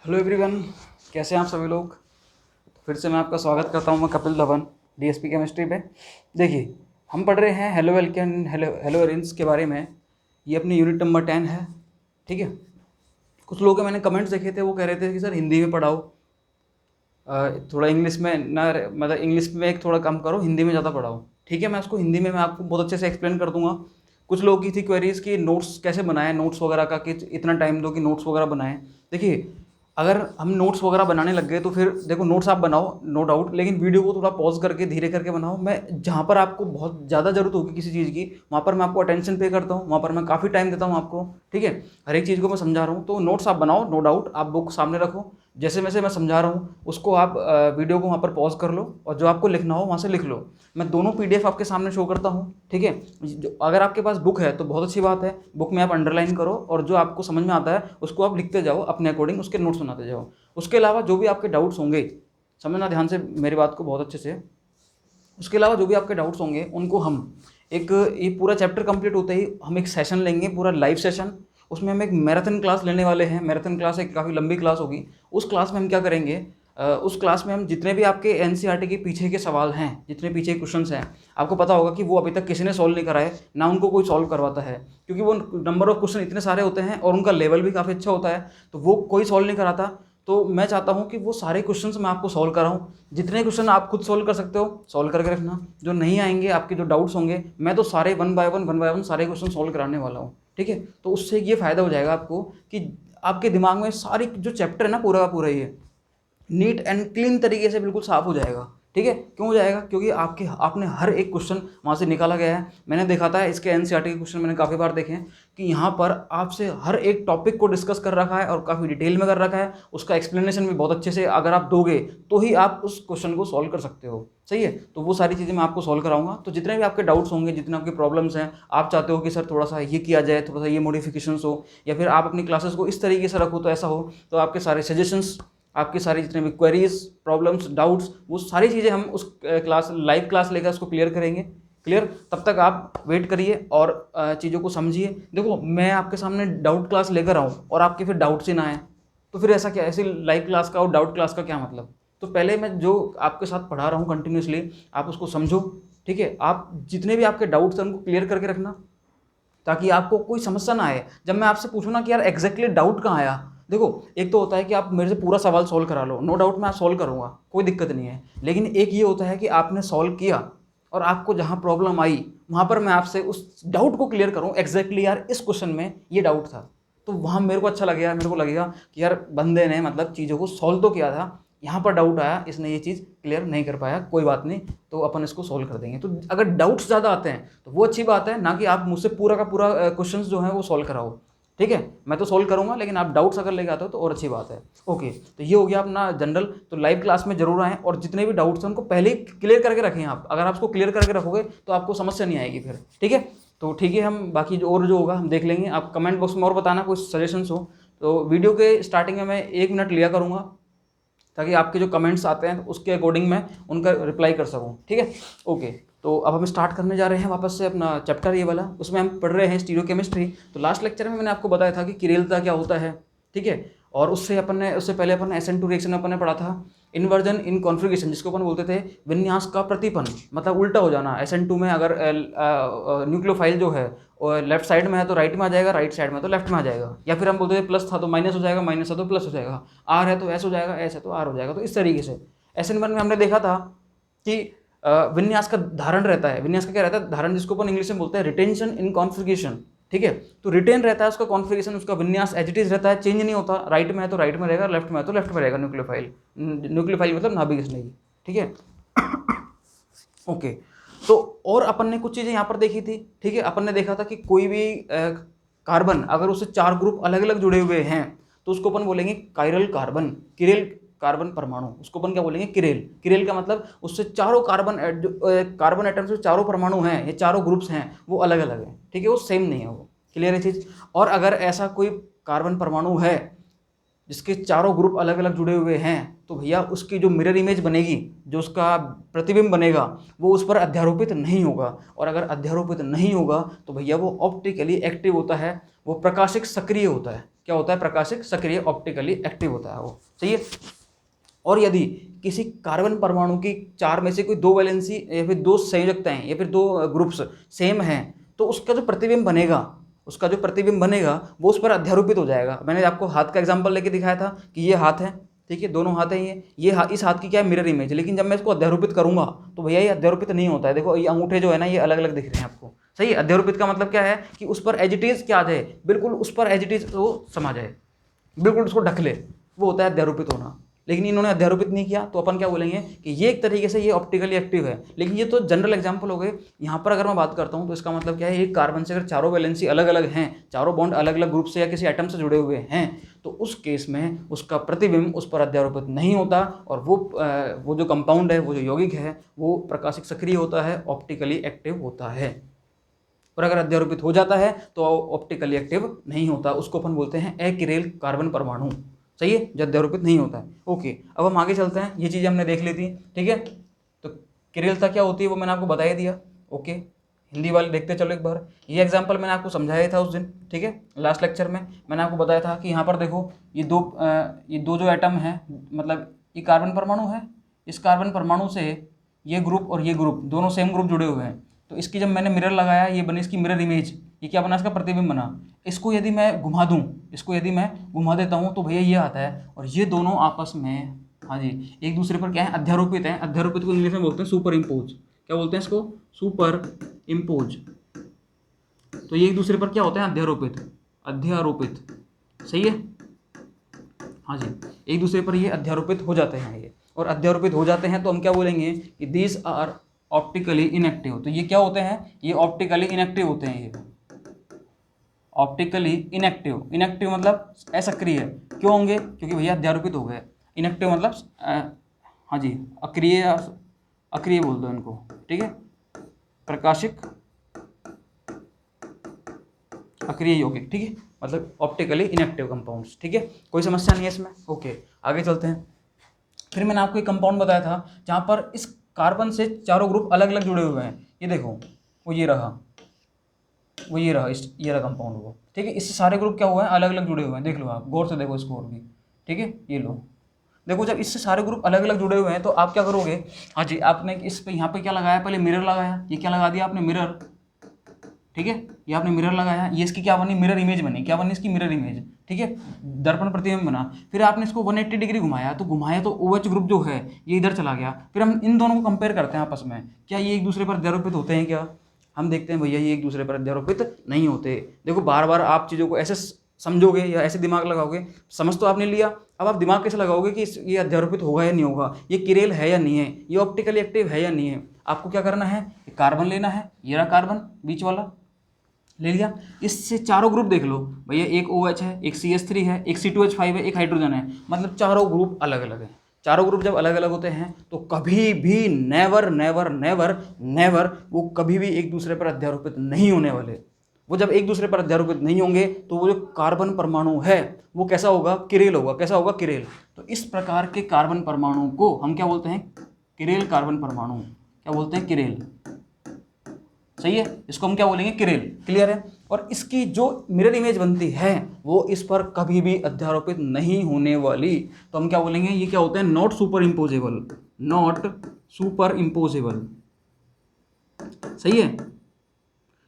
Hello everyone, कैसे हैं आप सभी लोग। फिर से मैं आपका स्वागत करता हूं। मैं कपिल धवन, डीएसपी केमिस्ट्री पे। देखिए, हम पढ़ रहे हैं हेलो एल्केन हेलो एरिन्स के बारे में। ये अपनी यूनिट नंबर 10 है। ठीक है। कुछ लोगों के मैंने कमेंट्स देखे थे, वो कह रहे थे कि सर हिंदी में पढ़ाओ, थोड़ा इंग्लिश में ना, मतलब इंग्लिश में एक थोड़ा कम करो, हिंदी में ज़्यादा पढ़ाओ। ठीक है, मैं उसको हिंदी में मैं आपको बहुत अच्छे से एक्सप्लेन कर दूंगा। कुछ लोगों की थी क्वेरीज कि नोट्स कैसे बनाएं, नोट्स वगैरह का, कि इतना टाइम दो कि नोट्स वगैरह बनाएं। देखिए, अगर हम नोट्स वगैरह बनाने लग गए तो फिर देखो, नोट्स आप बनाओ नो डाउट, लेकिन वीडियो को थोड़ा पॉज करके धीरे करके बनाओ। मैं जहाँ पर आपको बहुत ज़्यादा ज़रूरत होगी किसी चीज़ की, वहाँ पर मैं आपको अटेंशन पे करता हूँ, वहाँ पर मैं काफ़ी टाइम देता हूँ आपको। ठीक है, हर एक चीज़ को मैं समझा रहा हूँ, तो नोट्स आप बनाओ नो डाउट, आप बुक सामने रखो, जैसे वैसे मैं समझा रहा हूँ उसको आप वीडियो को वहाँ पर पॉज कर लो और जो आपको लिखना हो वहाँ से लिख लो। मैं दोनों पीडीएफ आपके सामने शो करता हूँ। ठीक है, अगर आपके पास बुक है तो बहुत अच्छी बात है, बुक में आप अंडरलाइन करो और जो आपको समझ में आता है उसको आप लिखते जाओ, अपने अकॉर्डिंग उसके नोट्स बनाते जाओ। उसके अलावा जो भी आपके डाउट्स होंगे, समझना ध्यान से मेरी बात को बहुत अच्छे से, उसके अलावा जो भी आपके डाउट्स होंगे उनको हम एक, ये पूरा चैप्टर कंप्लीट होते ही हम एक सेशन लेंगे, पूरा लाइव सेशन। उसमें हम एक मैराथन क्लास लेने वाले हैं। मैराथन क्लास एक काफ़ी लंबी क्लास होगी। उस क्लास में हम क्या करेंगे, उस क्लास में हम जितने भी आपके एनसीईआरटी के पीछे के सवाल हैं, जितने पीछे क्वेश्चंस हैं, आपको पता होगा कि वो अभी तक किसी ने सॉल्व नहीं कराए, ना उनको कोई सॉल्व करवाता है, क्योंकि वो नंबर ऑफ क्वेश्चन इतने सारे होते हैं और उनका लेवल भी काफ़ी अच्छा होता है, तो वो कोई सॉल्व नहीं कराता। तो मैं चाहता हूँ कि वो सारे क्वेश्चंस मैं आपको सॉल्व कराऊँ। जितने क्वेश्चन आप खुद सॉल्व कर सकते हो सॉल्व करके रखना, जो नहीं आएंगे, आपके जो डाउट्स होंगे, मैं तो सारे वन बाय वन सारे क्वेश्चन सॉल्व कराने वाला हूँ। ठीक है, तो उससे ये फ़ायदा हो जाएगा आपको कि आपके दिमाग में सारी जो चैप्टर है ना, पूरा का पूरा ये नीट एंड क्लीन तरीके से बिल्कुल साफ हो जाएगा। ठीक है, क्यों हो जाएगा, क्योंकि आपने हर एक क्वेश्चन वहाँ से निकाला गया है। मैंने देखा था इसके एनसीईआरटी के क्वेश्चन मैंने काफ़ी बार देखे हैं कि यहाँ पर आपसे हर एक टॉपिक को डिस्कस कर रखा है और काफ़ी डिटेल में कर रखा है, उसका एक्सप्लेनेशन भी बहुत अच्छे से अगर आप दोगे तो ही आप उस क्वेश्चन को सॉल्व कर सकते हो। सही है, तो वो सारी चीज़ें मैं आपको सॉल्व कराऊंगा। तो जितने भी आपके डाउट्स होंगे, जितने आपके प्रॉब्लम्स हैं, आप चाहते हो कि सर थोड़ा सा ये किया जाए, थोड़ा सा ये मॉडिफिकेशंस हो, या फिर आप अपनी क्लासेस को इस तरीके से रखो तो ऐसा हो, तो आपके सारे सजेशंस, आपकी सारी जितने भी क्वेरीज, प्रॉब्लम्स, डाउट्स, वो सारी चीज़ें हम उस क्लास, लाइव क्लास लेकर उसको क्लियर करेंगे। क्लियर, तब तक आप वेट करिए और चीज़ों को समझिए। देखो, मैं आपके सामने डाउट क्लास लेकर आऊँ और आपके फिर डाउट्स ही ना आए, तो फिर ऐसा क्या, ऐसी लाइव क्लास का और डाउट क्लास का क्या मतलब। तो पहले मैं जो आपके साथ पढ़ा रहा हूँ कंटिन्यूसली, आप उसको समझो। ठीक है, आप जितने भी आपके डाउट्स हैं उनको क्लियर करके रखना, ताकि आपको कोई समस्या ना आए जब मैं आपसे पूछूँ ना कि यार एग्जैक्टली डाउट कहाँ आया। देखो, एक तो होता है कि आप मेरे से पूरा सवाल सॉल्व करा लो, नो डाउट मैं सॉल्व करूँगा, कोई दिक्कत नहीं है। लेकिन एक ये होता है कि आपने सॉल्व किया और आपको जहाँ प्रॉब्लम आई वहाँ पर मैं आपसे उस डाउट को क्लियर करूँ, एग्जैक्टली यार इस क्वेश्चन में ये डाउट था, तो वहाँ मेरे को अच्छा लगेगा, मेरे को लगेगा कि यार बंदे ने मतलब चीज़ों को सॉल्व तो किया था, यहाँ पर डाउट आया, इसने ये चीज़ क्लियर नहीं कर पाया, कोई बात नहीं, तो अपन इसको सॉल्व कर देंगे। तो अगर डाउट्स ज़्यादा आते हैं तो वो अच्छी बात है, ना कि आप मुझसे पूरा का पूरा क्वेश्चंस जो है वो सॉल्व कराओ। ठीक है, मैं तो सॉल्व करूंगा, लेकिन आप डाउट्स अगर लेके आते हो तो और अच्छी बात है। ओके, तो ये हो गया अपना जनरल। तो लाइव क्लास में जरूर आएँ और जितने भी डाउट्स हैं उनको पहले ही क्लियर करके रखें आप। अगर आप उसको क्लियर करके रखोगे तो आपको समस्या नहीं आएगी फिर। ठीक है, तो ठीक है, हम बाकी जो होगा हम देख लेंगे। आप कमेंट बॉक्स में और बताना कोई सजेशंस हो तो। वीडियो के स्टार्टिंग में मैं 1 मिनट लिया करूँगा, ताकि आपके जो कमेंट्स आते हैं तो उसके अकॉर्डिंग मैं उनका रिप्लाई कर सकूं। ठीक है, ओके। तो अब हम स्टार्ट करने जा रहे हैं वापस से अपना चैप्टर ये वाला। उसमें हम पढ़ रहे हैं स्टीरियोकेमिस्ट्री। तो लास्ट लेक्चर में मैंने आपको बताया था कि किरेलता क्या होता है। ठीक है, और उससे पहले अपन ने SN2 रिएक्शन अपन ने पढ़ा था इन्वर्जन इन कॉन्फ़िगरेशन, जिसको अपन बोलते थे विन्यास का प्रतिपन, मतलब उल्टा हो जाना। SN2 में अगर न्यूक्लियोफाइल जो है और लेफ्ट साइड में है तो राइट में आ जाएगा, राइट साइड में तो लेफ्ट में आ जाएगा। या फिर हम बोलते थे प्लस था तो माइनस हो जाएगा, माइनस था तो प्लस हो जाएगा, आर है तो एस हो जाएगा, एस है तो आर हो जाएगा। तो इस तरीके से SN1 में हमने देखा था कि विन्यास का धारण रहता है। विन्यास का क्या रहता है, धारण, जिसको अपन इंग्लिश में बोलते हैं रिटेंशन इन कॉन्फ़िगरेशन। ठीक है, तो रिटेन रहता है उसका कॉन्फ़िगरेशन, उसका विन्यास एज इट इज रहता है, चेंज नहीं होता। राइट में है तो राइट में रहेगा, लेफ्ट में है तो लेफ्ट में रहेगा। न्यूक्लियोफाइल मतलब नाभिक स्नेही। ठीक है, ओके। तो और अपन ने कुछ चीज़ें यहाँ पर देखी थी। ठीक है, अपन ने देखा था कि कोई भी कार्बन अगर उससे 4 ग्रुप अलग अलग जुड़े हुए हैं तो उसको अपन बोलेंगे कायरल कार्बन, किरेल कार्बन परमाणु। उसको अपन क्या बोलेंगे, किरेल। किरेल का मतलब उससे चारों कार्बन एटम से चारों परमाणु हैं, ये चारों ग्रुप्स हैं, वो अलग अलग हैं। ठीक है, वो सेम नहीं है, वो क्लियर है चीज़। और अगर ऐसा कोई कार्बन परमाणु है जिसके चारों ग्रुप अलग अलग जुड़े हुए हैं, तो भैया उसकी जो मिरर इमेज बनेगी, जो उसका प्रतिबिंब बनेगा, वो उस पर अध्यारोपित नहीं होगा। और अगर अध्यारोपित नहीं होगा तो भैया वो ऑप्टिकली एक्टिव होता है, वो प्रकाशिक सक्रिय होता है। क्या होता है? प्रकाशिक सक्रिय, ऑप्टिकली एक्टिव होता है वो। सही है। और यदि किसी कार्बन परमाणु की 4 में से कोई 2 वैलेंसी या फिर 2 संयोजकताएं या फिर 2 ग्रुप्स सेम हैं, तो उसका जो प्रतिबिंब बनेगा वो उस पर अध्यारोपित हो जाएगा। मैंने आपको हाथ का एग्जांपल लेके दिखाया था कि ये हाथ है, ठीक है, दोनों हाथ हैं इस हाथ की क्या है? Mirror image. लेकिन जब मैं इसको अध्यारोपित करूंगा तो भैया ये अध्यारोपित नहीं होता है। देखो ये अंगूठे जो है ना, ये अलग अलग दिख रहे हैं आपको। सही है। अध्यारोपित का मतलब क्या है? कि उस पर एज इट इज क्या आ जाए, बिल्कुल उस पर एज इट इज वो समा जाए, बिल्कुल उसको ढक ले, वो होता है अध्यारोपित होना। लेकिन इन्होंने अध्यारोपित नहीं किया, तो अपन क्या बोलेंगे कि ये एक तरीके से ये ऑप्टिकली एक्टिव है। लेकिन ये तो जनरल एग्जांपल हो गए। यहाँ पर अगर मैं बात करता हूँ तो इसका मतलब क्या है? एक कार्बन से अगर चारों वैलेंसी अलग अलग हैं, चारों बॉन्ड अलग अलग ग्रुप से या किसी एटम से जुड़े हुए हैं, तो उस केस में उसका प्रतिबिंब उस पर अध्यारोपित नहीं होता, और वो जो कंपाउंड है, वो जो यौगिक है, वो प्रकाशिक सक्रिय होता है, ऑप्टिकली एक्टिव होता है। और अगर अध्यारोपित हो जाता है तो ऑप्टिकली एक्टिव नहीं होता, उसको अपन बोलते हैं अकिरेल कार्बन परमाणु। सही है, जो अध्यारोपित नहीं होता है। ओके, अब हम आगे चलते हैं। ये चीज़ हमने देख ली थी, ठीक है। तो किरेलता क्या होती है वो मैंने आपको बता ही दिया। ओके, हिंदी वाले देखते चलो एक बार। ये एग्जाम्पल मैंने आपको समझाया था उस दिन, ठीक है, लास्ट लेक्चर में मैंने आपको बताया था कि यहाँ पर देखो ये दो जो एटम है, मतलब ये कार्बन परमाणु है, इस कार्बन परमाणु से ये ग्रुप और ये ग्रुप दोनों सेम ग्रुप जुड़े हुए हैं। तो इसकी जब मैंने मिरर लगाया, ये बनी इसकी मिरर इमेज, ये क्या बना? इसका प्रतिबिंब बना। इसको यदि मैं घुमा दूं, इसको यदि मैं घुमा देता हूं, तो भैया ये आता है, और ये दोनों आपस में, हाँ जी, एक दूसरे पर क्या है? अध्यारोपित है। अध्यारोपित को इंग्लिश में बोलते हैं सुपर इम्पोज। क्या बोलते हैं इसको? Super impose. तो ये एक दूसरे पर क्या होते हैं? अध्यारोपित। सही है, हाँ जी, एक दूसरे पर ये अध्यारोपित हो जाते हैं ये। और अध्यारोपित हो जाते हैं तो हम क्या बोलेंगे कि दीज आर ऑप्टिकली इनएक्टिव। तो ये क्या होते हैं? ये ऑप्टिकली इनएक्टिव होते हैं। ये ऑप्टिकली इनएक्टिव, इनएक्टिव मतलब असक्रिय। क्यों होंगे? क्योंकि भैया अध्यारोपित हो गए। इनएक्टिव मतलब हाँ जी, अक्रिय, अक्रिय बोल दो इनको, ठीक है, प्रकाशिक अक्रिय यौगिक, ठीक है, मतलब ऑप्टिकली इनएक्टिव कंपाउंड्स। ठीक है, कोई समस्या नहीं है इसमें। ओके, आगे चलते हैं। फिर मैंने आपको एक कंपाउंड बताया था जहाँ पर इस कार्बन से चारों ग्रुप अलग अलग जुड़े हुए हैं। ये देखो, वो ये रहा ये रहा कंपाउंड वो, ठीक है। इससे सारे ग्रुप क्या हुए हैं? अलग अलग जुड़े हुए हैं। देख लो, आप गौर से देखो इसको और भी, ठीक है। ये लो, देखो, जब इससे सारे ग्रुप अलग अलग जुड़े हुए हैं तो आप क्या करोगे? हाँ जी, आपने इस पे यहाँ पे क्या लगाया? पहले मिरर लगाया। ये क्या लगा दिया आपने? मिरर, ठीक है, ये आपने मिरर लगाया। ये इसकी क्या बनी? मिरर इमेज बनी। क्या बनी इसकी? मिरर इमेज, ठीक है, दर्पण प्रतिबिंब बना। फिर आपने इसको 180 डिग्री घुमाया, तो OH ग्रुप जो है ये इधर चला गया। फिर हम इन दोनों को कंपेयर करते हैं आपस में, क्या ये एक दूसरे पर अध्यारोपित होते हैं? क्या हम देखते हैं भैया ये एक दूसरे पर अध्यारोपित नहीं होते। देखो, बार बार आप चीज़ों को ऐसे समझोगे या ऐसे दिमाग लगाओगे, समझ तो आपने लिया, अब आप दिमाग कैसे लगाओगे कि ये अध्यारोपित होगा या नहीं होगा, ये किरेल है या नहीं है, ये ऑप्टिकली एक्टिव है या नहीं है। आपको क्या करना है? कार्बन लेना है, ये रहा कार्बन बीच वाला, ले लिया। इससे चारों ग्रुप देख लो भैया, एक OH है, एक CH3 है, एक C2H5 है, एक हाइड्रोजन है, मतलब चारों ग्रुप अलग अलग है। चारों ग्रुप जब अलग अलग होते हैं तो कभी भी नेवर नेवर नेवर नेवर वो कभी भी एक दूसरे पर अध्यारोपित नहीं होने वाले। वो जब एक दूसरे पर अध्यारोपित नहीं होंगे तो वो जो कार्बन परमाणु है वो कैसा होगा? किरेल होगा। कैसा होगा? किरेल। तो इस प्रकार के कार्बन परमाणु को हम क्या बोलते हैं? किरेल कार्बन परमाणु। क्या बोलते हैं? किरेल। सही है, इसको हम क्या बोलेंगे? किरेल। क्लियर है। और इसकी जो मिरर इमेज बनती है वो इस पर कभी भी अध्यारोपित नहीं होने वाली, तो हम क्या बोलेंगे? ये क्या होते हैं? Not super imposable. Not super imposable. सही है,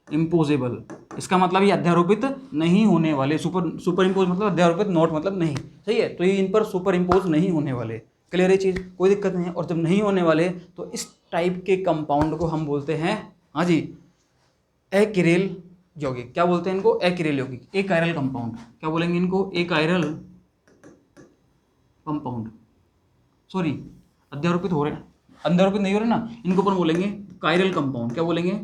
इम्पोजेबल, इसका मतलब ये अध्यारोपित नहीं होने वाले। सुपर इम्पोज मतलब अध्यारोपित, नॉट मतलब नहीं। सही है, तो ये इन पर सुपर इम्पोज नहीं होने वाले। क्लियर है चीज़, कोई दिक्कत नहीं है। और जब नहीं होने वाले तो इस टाइप के कंपाउंड को हम बोलते हैं, हाँ जी, अकिरेल यौगिक। क्या बोलते हैं इनको? अकिरेल यौगिक, एकायरल कंपाउंड। क्या बोलेंगे इनको? एकायरल कंपाउंड। सॉरी, अध्यारोपित हो रहे हैं, अध्यारोपित नहीं हो रहे ना, इनको अपन बोलेंगे कायरल कंपाउंड। क्या बोलेंगे?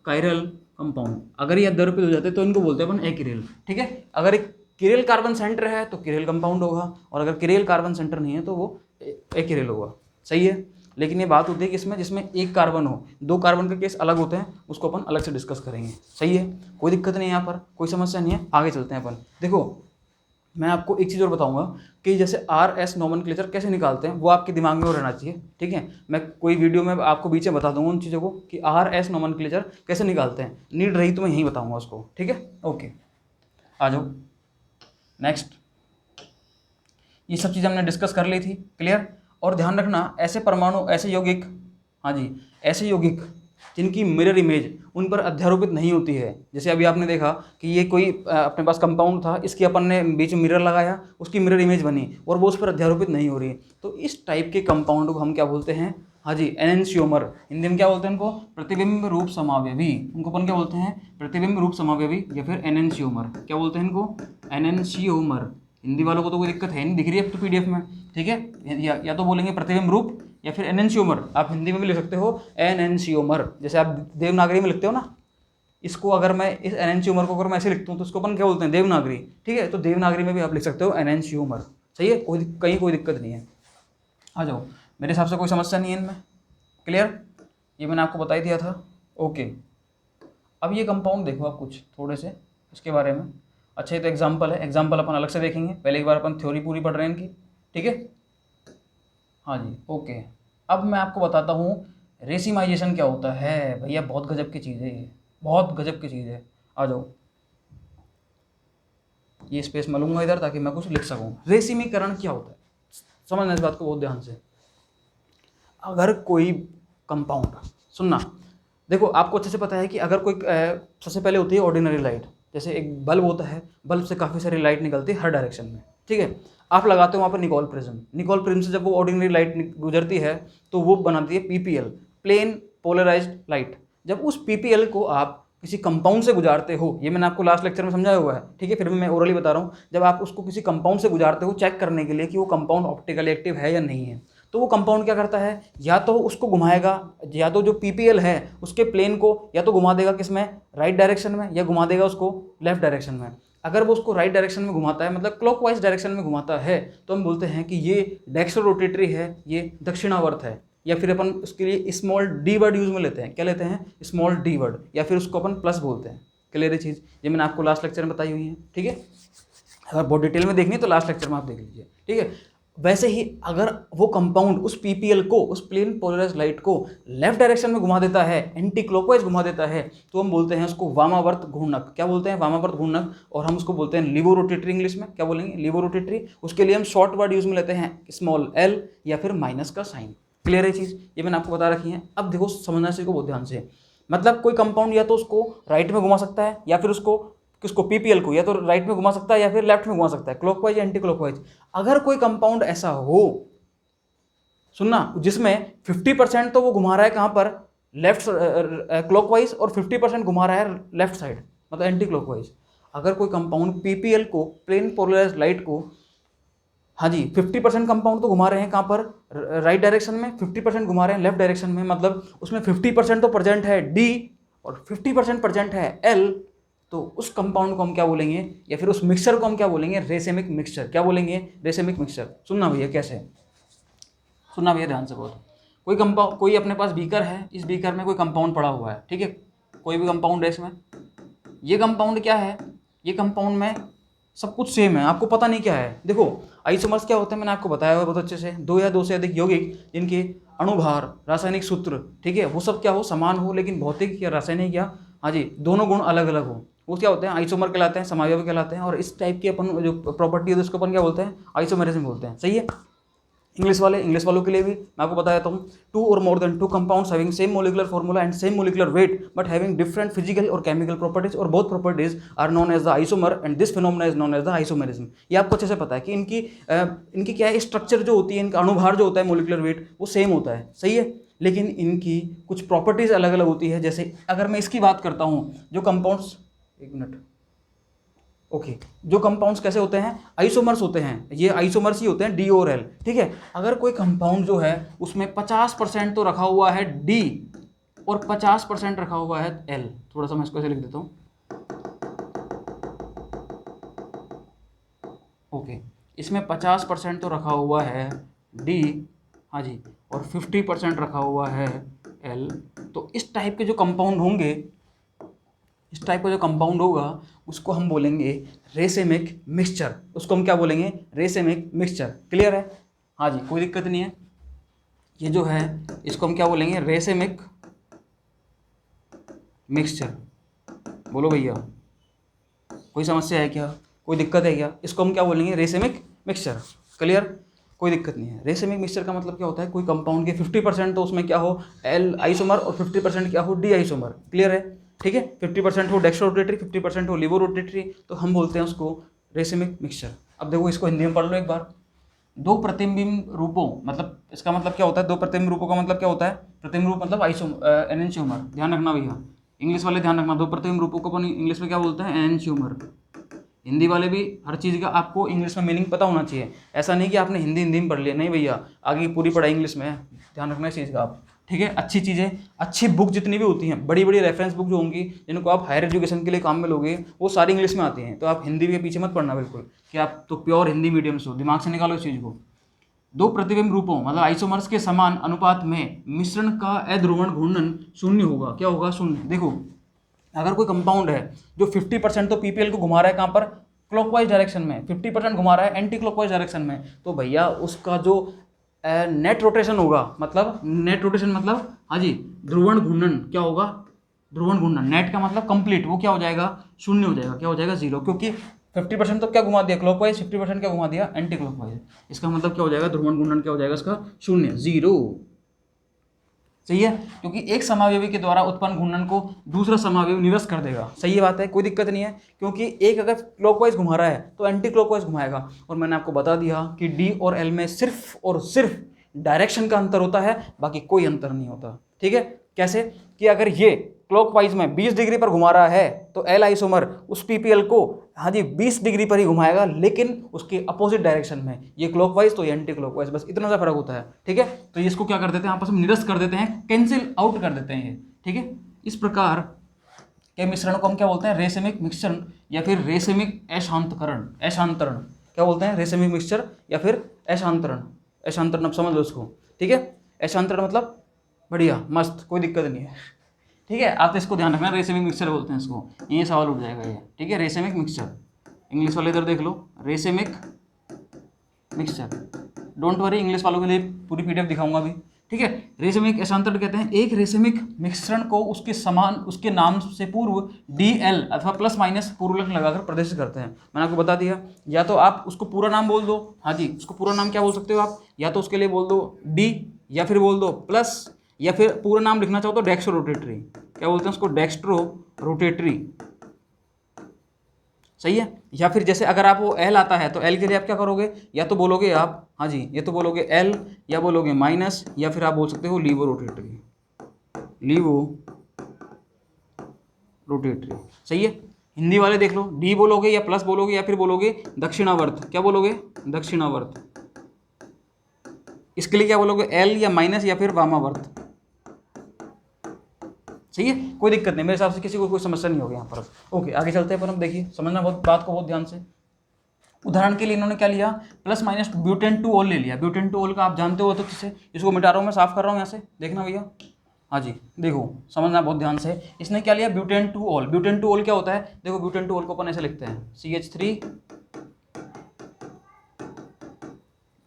Chiral compound. अगर ये अध्यारोपित हो जाते हैं तो इनको बोलते हैं अपन अकिरेल। ठीक है, अगर एक किरेल कार्बन सेंटर है तो किरेल कंपाउंड होगा, और अगर किरेल कार्बन सेंटर नहीं है तो वो अकिरेल होगा। सही है, लेकिन ये बात होती है कि इसमें जिसमें एक कार्बन हो, 2 कार्बन के केस अलग होते हैं, उसको अपन अलग से डिस्कस करेंगे। सही है, कोई दिक्कत नहीं है, यहाँ पर कोई समस्या नहीं है। आगे चलते हैं अपन। देखो, मैं आपको एक चीज़ और बताऊंगा कि जैसे आर एस नोमेनक्लेचर कैसे निकालते हैं वो आपके दिमाग में और रहना चाहिए, ठीक है। मैं कोई वीडियो में आपको बीच में बता दूंगा उन चीज़ों को कि आर एस नोमेनक्लेचर कैसे निकालते हैं, नीड रही तो मैं यहीं बताऊंगा उसको, ठीक है। ओके, आ जाओ नेक्स्ट। ये सब चीज़ हमने डिस्कस कर ली थी, क्लियर। और ध्यान रखना ऐसे परमाणु, ऐसे यौगिक, हाँ जी, ऐसे यौगिक जिनकी मिरर इमेज उन पर अध्यारोपित नहीं होती है, जैसे अभी आपने देखा कि ये कोई अपने पास कंपाउंड था, इसकी अपन ने बीच में मिरर लगाया, उसकी मिरर इमेज बनी और वो उस पर अध्यारोपित नहीं हो रही, तो इस टाइप के कंपाउंड को हम क्या बोलते हैं, हाँ जी, एनेंशियोमर। हिंदी में क्या बोलते हैं इनको, प्रतिबिंब रूप समावयवी। उनको अपन क्या बोलते हैं, प्रतिबिंब रूप समावयवी या फिर एनेंशियोमर। क्या बोलते हैं इनको, एनेंशियोमर। हिंदी वालों को तो कोई दिक्कत है नहीं, दिख रही है अब तो पीडीएफ में, ठीक है। या तो बोलेंगे प्रतिबिंब रूप या फिर एनेंशियोमर। आप हिंदी में भी लिख सकते हो एनेंशियोमर, जैसे आप देवनागरी में लिखते हो ना, इसको अगर मैं इस एनेंशियोमर को अगर मैं ऐसे लिखता हूँ तो इसको अपन क्या बोलते हैं, देवनागरी, ठीक है। तो देवनागरी में भी आप लिख सकते हो एनेंशियोमर, सही है, कहीं कोई दिक्कत नहीं है। आ जाओ, मेरे हिसाब से कोई समस्या नहीं है इनमें, क्लियर। ये मैंने आपको बता ही दिया था, ओके। अब ये कंपाउंड देखो आप कुछ थोड़े से इसके बारे में। अच्छा, ये तो एग्जाम्पल है, एग्जाम्पल अपन अलग से देखेंगे, पहले एक बार अपन थ्योरी पूरी पढ़ रहे हैं इनकी, ठीक है। हाँ जी, ओके। अब मैं आपको बताता हूँ रेसिमाइजेशन क्या होता है। भैया बहुत गजब की चीज़ है ये, बहुत गजब की चीज़ है। आ जाओ, ये स्पेस मैं लूँगा इधर ताकि मैं कुछ लिख सकूँ। रेसिमीकरण क्या होता है, समझना इस बात को बहुत ध्यान से। अगर कोई कंपाउंड, सुनना, देखो आपको अच्छे से पता है कि अगर कोई सबसे पहले होती है ऑर्डिनरी लाइट, जैसे एक बल्ब होता है, बल्ब से काफ़ी सारी लाइट निकलती है हर डायरेक्शन में, ठीक है। आप लगाते हो वहाँ पर निकोल प्रिज्म, निकोल प्रिज्म से जब वो ऑर्डिनरी लाइट गुजरती है तो वो बनाती है पीपीएल, प्लेन पोलराइज्ड लाइट। जब उस पीपीएल को आप किसी कंपाउंड से गुजारते हो, ये मैंने आपको लास्ट लेक्चर में समझाया हुआ है, ठीक है, फिर भी मैं ओरली बता रहा हूँ। जब आप उसको किसी कंपाउंड से गुजारते हो चेक करने के लिए कि वो कंपाउंड ऑप्टिकली एक्टिव है या नहीं है, तो वो कंपाउंड क्या करता है, या तो उसको घुमाएगा, या तो जो पीपीएल है उसके प्लेन को या तो घुमा देगा किस में, राइट डायरेक्शन में, या घुमा देगा उसको लेफ्ट डायरेक्शन में। अगर वो उसको राइट डायरेक्शन में घुमाता है, मतलब क्लॉकवाइज डायरेक्शन में घुमाता है, तो हम बोलते हैं कि ये डेक्स्ट्रो रोटेटरी है, ये दक्षिणावर्त है। या फिर अपन उसके लिए स्मॉल डी वर्ड यूज में लेते हैं, क्या लेते हैं, स्मॉल डी वर्ड, या फिर उसको अपन प्लस बोलते हैं। क्लियर है चीज़, ये मैंने आपको लास्ट लेक्चर में बताई हुई है, ठीक है। अगर बहुत डिटेल में देखनी है तो लास्ट लेक्चर में आप देख लीजिए, ठीक है। वैसे ही अगर वो कंपाउंड उस पीपीएल को, उस प्लेन पोलराइज्ड लाइट को लेफ्ट डायरेक्शन में घुमा देता है, एंटी क्लॉकवाइज घुमा देता है, तो हम बोलते हैं उसको वामावर्त घूर्णक। क्या बोलते हैं, वामावर्त घूर्णक। और हम उसको बोलते हैं लिवो रोटेटरी, इंग्लिश में क्या बोलेंगे, लिवो रोटेटरी। उसके लिए हम शॉर्ट वर्ड यूज में लेते हैं स्मॉल एल या फिर माइनस का साइन। क्लियर है चीज़, ये मैंने आपको बता रखी है। अब देखो समझना सीखो बहुत ध्यान से, मतलब कोई कंपाउंड या तो उसको राइट में घुमा सकता है, या फिर उसको किसको, पीपीएल को, या तो राइट में घुमा सकता है या फिर लेफ्ट में घुमा सकता है, क्लॉकवाइज या एंटी क्लॉकवाइज। अगर कोई कंपाउंड ऐसा हो, सुनना, जिसमें 50% तो वो घुमा रहा है कहाँ पर, लेफ्ट क्लॉकवाइज, और 50% घुमा रहा है लेफ्ट साइड, मतलब एंटी क्लॉकवाइज। अगर कोई कंपाउंड पीपीएल को, प्लेन पोलराइज्ड लाइट को, हाँ जी, 50% कंपाउंड तो घुमा रहे हैं कहाँ पर, राइट डायरेक्शन में, 50% घुमा रहे हैं लेफ्ट डायरेक्शन में, मतलब उसमें 50% तो प्रेजेंट है डी और 50% प्रेजेंट है एल, तो उस कंपाउंड को हम क्या बोलेंगे, या फिर उस मिक्सचर को हम क्या बोलेंगे, रेसेमिक मिक्सचर। क्या बोलेंगे, रेसेमिक मिक्सचर। सुनना भैया कैसे, सुनना भैया ध्यान से बहुत। कोई कंपाउंड, कोई अपने पास बीकर है, इस बीकर में कोई कंपाउंड पड़ा हुआ है, ठीक है, कोई भी कंपाउंड है इसमें। ये कंपाउंड क्या है, ये कंपाउंड में सब कुछ सेम है, आपको पता नहीं क्या है। देखो आइसोमर्स क्या होते हैं, मैंने आपको बताया हुआ बहुत अच्छे से, दो या दो से अधिक यौगिक जिनके अणुभार, रासायनिक सूत्र, ठीक है, वो सब क्या हो, समान हो, लेकिन भौतिक या रासायनिक या, हाँ जी, दोनों गुण अलग अलग हो, वो क्या होते हैं, आइसोमर कहलाते हैं, समावयव कहलाते हैं। और इस टाइप की अपन जो प्रॉपर्टी है उसको अपन क्या बोलते हैं, आइसोमेरिज्म बोलते हैं, सही है। इंग्लिश वालों के लिए भी मैं आपको बता देता हूँ, टू और more than two compounds having same molecular formula and same molecular weight but having different physical और केमिकल प्रॉपर्टीज और both properties are known as the isomer and this phenomena is known as the isomerism. ये आपको अच्छे से पता है कि इनकी क्या है, स्ट्रक्चर जो होती है, इनका अणुभार जो होता है, मोलिकुलर वेट वो सेम होता है, सही है, लेकिन इनकी कुछ प्रॉपर्टीज अलग अलग होती है। जैसे अगर मैं इसकी बात करता हूँ, जो कंपाउंड्स, एक मिनट, ओके, जो कंपाउंड्स कैसे होते हैं, आइसोमर्स होते हैं, ये आइसोमर्स ही होते हैं, डी और एल, ठीक है। अगर कोई कंपाउंड जो है उसमें 50% तो रखा हुआ है डी और 50% रखा हुआ है एल, थोड़ा सा मैं इसको ऐसे लिख देता हूँ, ओके, इसमें 50% तो रखा हुआ है डी, हाँ जी, और 50% रखा हुआ है एल। तो इस टाइप के जो कंपाउंड होंगे, इस टाइप का जो कंपाउंड होगा उसको हम बोलेंगे रेसेमिक मिक्सचर। उसको हम क्या बोलेंगे? Racemic mixture. क्लियर है? हाँ जी, कोई दिक्कत नहीं है। ये जो है इसको हम क्या बोलेंगे? Racemic mixture. बोलो भैया, कोई समस्या है क्या? कोई दिक्कत है क्या? इसको हम क्या बोलेंगे? Racemic mixture. क्लियर? कोई दिक्कत नहीं है। रेसेमिक मिक्सचर का मतलब क्या होता है? कोई कंपाउंड के 50% तो उसमें क्या हो, एल आइसोमर, और 50% क्या हो, डी आइसोमर। क्लियर है? ठीक है, 50% हो डेक्स्ट्रो रोटेटरी, 50% हो लिवो रोटेटरी, तो हम बोलते हैं उसको रेसेमिक मिक्सचर। अब देखो इसको हिंदी में पढ़ लो एक बार। दो प्रतिबिंब रूपों, मतलब इसका मतलब क्या होता है? दो प्रतिबिंब रूपों का मतलब क्या होता है? प्रतिबिंब रूप मतलब एनेंशियोमर। ध्यान रखना भैया, इंग्लिश वाले ध्यान रखना। दो प्रतिबिंब रूपों को अपन इंग्लिश में क्या बोलते हैं? एनेंशियोमर। हिंदी वाले भी हर चीज़ का आपको इंग्लिश में मीनिंग पता होना चाहिए। ऐसा नहीं कि आपने हिंदी में पढ़ लिया, नहीं भैया, आगे की पूरी पढ़ाई इंग्लिश में है। ध्यान रखना इस चीज़ का आप। ठीक है, अच्छी चीज़ें, अच्छी बुक जितनी भी होती हैं, बड़ी बड़ी रेफरेंस बुक जो होंगी जिनको आप हायर एजुकेशन के लिए काम में लोगे, वो सारी इंग्लिश में आती हैं। तो आप हिंदी के पीछे मत पढ़ना बिल्कुल कि आप तो प्योर हिंदी मीडियम से हो, दिमाग से निकालो इस चीज़ को। दो प्रतिबिंब रूपों मतलब आइसोमर्स के समान अनुपात में मिश्रण का अध्रुवण घूर्णन शून्य होगा। क्या होगा? शून्य। देखो, अगर कोई कंपाउंड है जो 50% तो पीपीएल को घुमा रहा है, कहाँ पर? क्लॉकवाइज डायरेक्शन में। 50% घुमा रहा है एंटी क्लॉकवाइज डायरेक्शन में, तो भैया उसका जो नेट रोटेशन होगा, मतलब नेट रोटेशन मतलब हाँ जी ध्रुवण घूर्णन, क्या होगा? ध्रुवण घूर्णन। नेट का मतलब कंप्लीट, वो क्या हो जाएगा? शून्य हो जाएगा। क्या हो जाएगा? जीरो। क्योंकि 50% तो क्या घुमा दिया? क्लॉकवाइज। 50% क्या घुमा दिया? Anti clockwise. इसका मतलब क्या हो जाएगा? ध्रुवण घूर्णन क्या हो जाएगा इसका? शून्य, जीरो। सही है, क्योंकि एक समावयवी के द्वारा उत्पन्न घूर्णन को दूसरा समावयवी निरस्त कर देगा। सही है बात है, कोई दिक्कत नहीं है। क्योंकि एक अगर क्लॉकवाइज घुमा रहा है तो एंटी क्लॉकवाइज घुमाएगा। और मैंने आपको बता दिया कि डी और एल में सिर्फ और सिर्फ डायरेक्शन का अंतर होता है, बाकी कोई अंतर नहीं होता। ठीक है? कैसे? कि अगर ये क्लॉकवाइज में 20 डिग्री पर घुमा रहा है तो एल आइसोमर उस पीपीएल को हाँ जी 20 डिग्री पर ही घुमाएगा, लेकिन उसके अपोजिट डायरेक्शन में। ये क्लॉकवाइज तो ये एंटी क्लॉकवाइज, बस इतना सा फर्क होता है। ठीक है? तो इसको क्या कर देते हैं आपस में? निरस्त कर देते हैं, कैंसिल आउट कर देते हैं ये। ठीक है? इस प्रकार के मिश्रण को हम क्या बोलते हैं? रेसेमिक मिश्रण या फिर रेसेमिक अशांतकरण। अशांतरण क्या बोलते हैं? रेसेमिक मिक्सचर या फिर अशांतरण। अशांतरण अब समझ लो इसको। ठीक है? अशांतरण मतलब बढ़िया, मस्त, कोई दिक्कत नहीं है। ठीक है? आप तो इसको ध्यान रखना, रेसेमिक मिक्सचर बोलते हैं इसको। ये सवाल उठ जाएगा ये। ठीक है? Racemic mixture. इंग्लिश वाले इधर देख लो, racemic mixture. Don't worry, English वालों के लिए पूरी पीडीएफ दिखाऊंगा अभी। ठीक है? रेसेमिक अशांतरण कहते हैं एक रेसेमिक मिश्रण को उसके समान, उसके नाम से पूर्व डी एल अथवा प्लस माइनस पूर्वलग्न लगाकर प्रदर्शित करते हैं। मैंने आपको बता दिया, या तो आप उसको पूरा नाम बोल दो। हाँ जी, उसको पूरा नाम क्या बोल सकते हो आप? या तो उसके लिए बोल दो डी, या फिर बोल दो प्लस, या फिर पूरा नाम लिखना चाहो तो डेक्स्ट्रो रोटेटरी। क्या बोलते हैं उसको? Dextrorotatory. सही है? या फिर जैसे अगर आप वो एल आता है तो एल के लिए आप क्या करोगे? या तो बोलोगे आप हाँ जी, ये तो बोलोगे एल, या बोलोगे माइनस, या फिर आप बोल सकते हो लीवो रोटेटरी। लीवो रोटेटरी। सही है? हिंदी वाले देख लो, डी बोलोगे या प्लस बोलोगे या फिर बोलोगे दक्षिणावर्त। क्या बोलोगे? दक्षिणावर्त। इसके लिए क्या बोलोगे? एल या माइनस या फिर वामावर्त। सही है, कोई दिक्कत नहीं, मेरे हिसाब से किसी को कोई समस्या नहीं होगी यहाँ पर। ओके, आगे चलते हैं। पर हम देखिए, समझना बहुत बात को बहुत ध्यान से। उदाहरण के लिए इन्होंने क्या लिया? Plus minus butane two all ले लिया। ब्यूटेन टू ऑल का आप जानते हो तो किसे, इसको मिटा रहा हूँ मैं, साफ कर रहा हूँ यहाँ से, देखना भैया। हाँ जी, देखो समझना बहुत ध्यान से। इसने क्या लिया? Butane two all. Butane two all क्या होता है? देखो, ब्यूटेन टू ऑल को अपन ऐसे लिखते हैं CH3।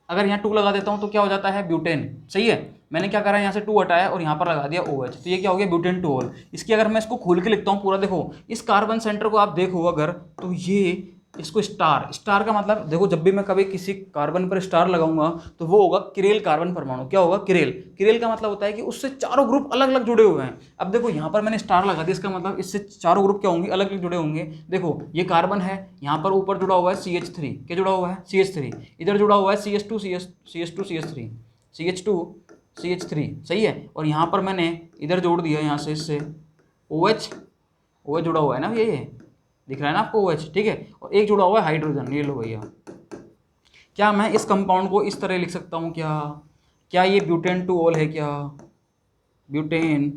अगर यहाँ 2 लगा देता हूँ तो क्या हो जाता है? ब्यूटेन। सही है? मैंने क्या करा, यहाँ से 2 हटाया और यहाँ पर लगा दिया OH, तो ये क्या हो गया? Butane two all. इसकी अगर मैं इसको खोल के लिखता हूँ पूरा, देखो इस कार्बन सेंटर को आप देखो अगर, तो ये इसको स्टार, स्टार का मतलब देखो, जब भी मैं कभी किसी कार्बन पर स्टार लगाऊंगा तो वो होगा किरेल कार्बन परमाणु। क्या होगा? किरेल। किरेल का मतलब होता है कि उससे चारों ग्रुप अलग अलग जुड़े हुए हैं। अब देखो यहाँ पर मैंने स्टार लगा दिया, इसका मतलब इससे चारों ग्रुप क्या होंगे? अलग अलग जुड़े होंगे। देखो ये कार्बन है, यहाँ पर ऊपर जुड़ा हुआ है CH3। क्या जुड़ा हुआ है? CH3। इधर जुड़ा हुआ है CH2 CH3 CH3। सही है? और यहाँ पर मैंने इधर जोड़ दिया, यहाँ से इससे OH जुड़ा हुआ है ना, ये दिख रहा है ना आपको OH। ठीक है? और एक जुड़ा हुआ है हाइड्रोजन, ये लो भैया। क्या मैं इस कंपाउंड को इस तरह लिख सकता हूँ? क्या ये ब्यूटेन टू ऑल है? क्या ब्यूटेन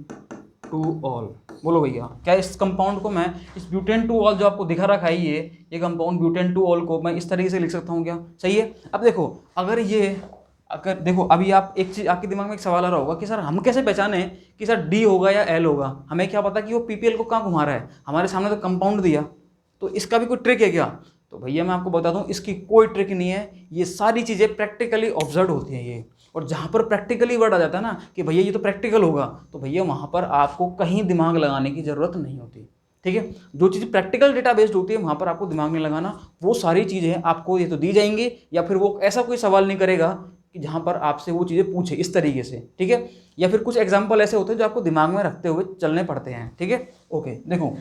टू ऑल? बोलो भैया, क्या इस कंपाउंड को मैं, इस ब्यूटेन टू ऑल जो आपको दिखा रखा है ये कंपाउंड ब्यूटेन टू ऑल को मैं इस तरीके से लिख सकता हूँ क्या? सही है? अब देखो, अगर देखो अभी आप एक चीज़ आपके दिमाग में एक सवाल आ रहा होगा कि सर हम कैसे पहचाने कि सर डी होगा या एल होगा, हमें क्या पता कि वो पीपीएल को कहाँ घुमा रहा है, हमारे सामने तो कंपाउंड दिया, तो इसका भी कोई ट्रिक है क्या? तो भैया मैं आपको बता दूं इसकी कोई ट्रिक नहीं है, ये सारी चीज़ें प्रैक्टिकली ऑब्जर्व होती हैं ये। और जहाँ पर प्रैक्टिकली वर्ड आ जाता है ना कि भैया ये तो प्रैक्टिकल होगा, तो भैया वहाँ पर आपको कहीं दिमाग लगाने की ज़रूरत नहीं होती, ठीक है। जो चीज़ प्रैक्टिकल डेटा बेस्ड होती है वहाँ पर आपको दिमाग नहीं लगाना, वो सारी चीज़ें आपको ये तो दी जाएंगी, या फिर वो ऐसा कोई सवाल नहीं करेगा कि जहाँ पर आपसे वो चीज़ें पूछे इस तरीके से, ठीक है। या फिर कुछ एग्जाम्पल ऐसे होते हैं जो आपको दिमाग में रखते हुए चलने पड़ते हैं, ठीक है। ओके देखो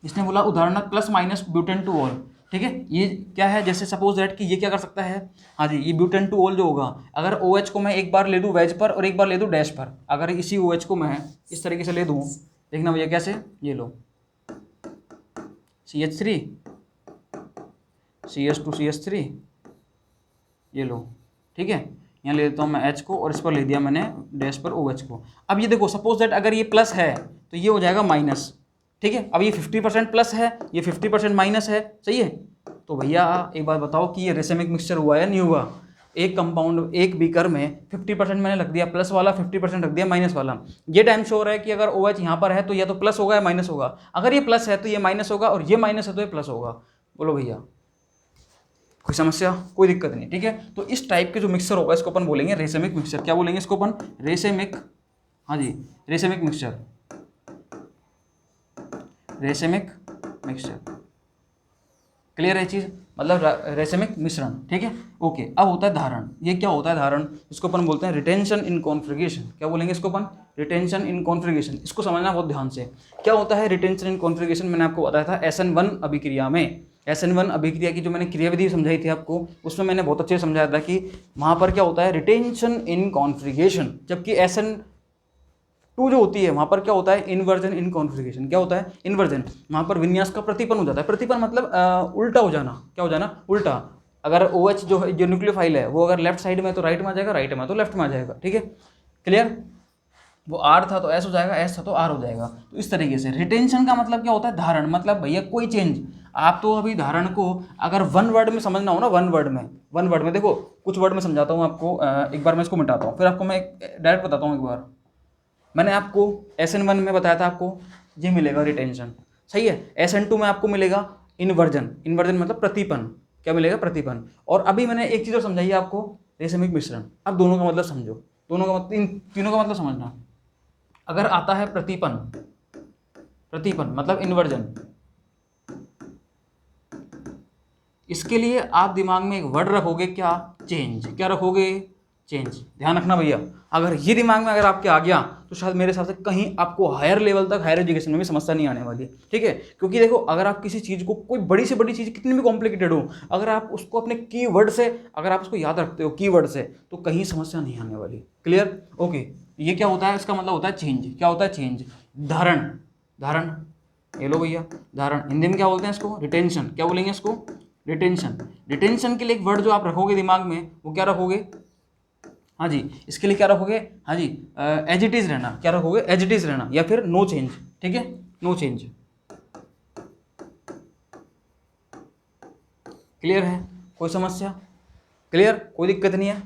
इसने बोला उदाहरण plus minus butane two all, ठीक है। ये क्या है, जैसे सपोज दैट कि ये क्या कर सकता है, हाँ जी ये ब्यूटेन टू ऑल जो होगा, अगर OH को मैं एक बार ले दूँ वेज पर और एक बार ले दूँ डैश पर, अगर इसी OH को मैं इस तरीके से ले दूँ, देखना भैया कैसे, ये लो CH3 CH2 CH3, ये लो, ठीक है। यहाँ ले लेता हूँ मैं H को और इस पर ले दिया मैंने डैश पर OH को। अब ये देखो सपोज दैट अगर ये प्लस है तो ये हो जाएगा माइनस, ठीक है। अब ये 50% प्लस है, ये 50% माइनस है, सही है। तो भैया एक बात बताओ कि ये रेसेमिक मिक्सचर हुआ या नहीं हुआ? एक कंपाउंड एक बीकर में 50% मैंने रख दिया प्लस वाला, 50% रख दिया माइनस वाला, ये टाइम शो हो रहा है कि अगर OH यहाँ पर है तो या तो प्लस होगा या माइनस होगा, अगर ये प्लस है तो ये माइनस होगा और ये माइनस है तो ये प्लस होगा। बोलो भैया कोई समस्या? कोई दिक्कत नहीं, ठीक है। तो इस टाइप के जो मिक्सचर होगा इसको अपन बोलेंगे रेसेमिक मिक्सचर। क्या बोलेंगे इसको अपन? रेसेमिक, हाँ जी racemic mixture, racemic mixture. Clear है चीज़, मतलब रेसेमिक मिश्रण, ठीक है। ओके अब होता है धारण। ये क्या होता है धारण? इसको अपन बोलते हैं रिटेंशन इन कॉन्फ़िगरेशन। क्या बोलेंगे इसको अपन? Retention in configuration. इसको समझना बहुत ध्यान से। क्या होता है रिटेंशन इन कॉन्फ़िगरेशन? मैंने आपको बताया था SN1 अभिक्रिया में, SN1 अभिक्रिया की जो मैंने क्रियाविधि समझाई थी आपको, उसमें मैंने बहुत अच्छे से समझाया था कि वहाँ पर क्या होता है रिटेंशन इन कॉन्फ़िगरेशन, जबकि SN2 जो होती है वहाँ पर क्या होता है इन्वर्जन इन कॉन्फ़िगरेशन। क्या होता है? इन्वर्जन। वहाँ पर विन्यास का प्रतिपन हो जाता है। प्रतिपन मतलब उल्टा हो जाना। क्या हो जाना? उल्टा। अगर OH जो न्यूक्लियोफाइल है वो अगर लेफ्ट साइड में तो राइट में आ जाएगा, राइट में तो लेफ्ट में आ जाएगा, ठीक है। क्लियर? वो R था तो S हो जाएगा, S था तो R हो जाएगा। तो इस तरीके से रिटेंशन का मतलब क्या होता है? धारण। मतलब भैया कोई चेंज, आप तो अभी धारण को अगर वन वर्ड में समझना हो ना, वन वर्ड में देखो कुछ वर्ड में समझाता हूँ आपको। एक बार मैं इसको मिटाता हूँ फिर आपको मैं डायरेक्ट बताता हूँ। एक बार मैंने आपको SN1 में बताया था आपको ये मिलेगा रिटेंशन, सही है। SN2 में आपको मिलेगा इन्वर्जन। इन्वर्जन मतलब प्रतिपन। क्या मिलेगा? प्रतिपन। और अभी मैंने एक चीज़ और समझाई है आपको, रेसेमिक मिश्रण। अब दोनों का मतलब समझो, दोनों का मतलब, इन तीनों का मतलब समझना। अगर आता है प्रतिपन, प्रतिपन मतलब इन्वर्जन, इसके लिए आप दिमाग में एक वर्ड रखोगे, क्या? चेंज। क्या रखोगे? चेंज। ध्यान रखना भैया, अगर ये दिमाग में अगर आपके आ गया तो शायद मेरे हिसाब से कहीं आपको हायर लेवल तक, हायर एजुकेशन में भी समस्या नहीं आने वाली, ठीक है। क्योंकि देखो अगर आप किसी चीज़ को, कोई बड़ी से बड़ी चीज़ कितनी भी कॉम्प्लिकेटेड हो, अगर आप उसको अपने कीवर्ड से, अगर आप उसको याद रखते हो कीवर्ड से, तो कहीं समस्या नहीं आने वाली। क्लियर? ओके। ये क्या होता है? इसका मतलब होता है चेंज। क्या होता है? चेंज। धारण, धारण, ये लो भैया धारण। हिंदी में क्या बोलते हैं इसको? रिटेंशन। क्या बोलेंगे इसको? रिटेंशन। रिटेंशन के लिए एक वर्ड जो आप रखोगे दिमाग में वो क्या रखोगे? हाँ जी इसके लिए क्या रखोगे? हाँ जी एज इट इज़ रहना। क्या रखोगे? एज इट इज़ रहना, या फिर नो चेंज, ठीक है। No change. क्लियर है? कोई समस्या? क्लियर? कोई दिक्कत नहीं है।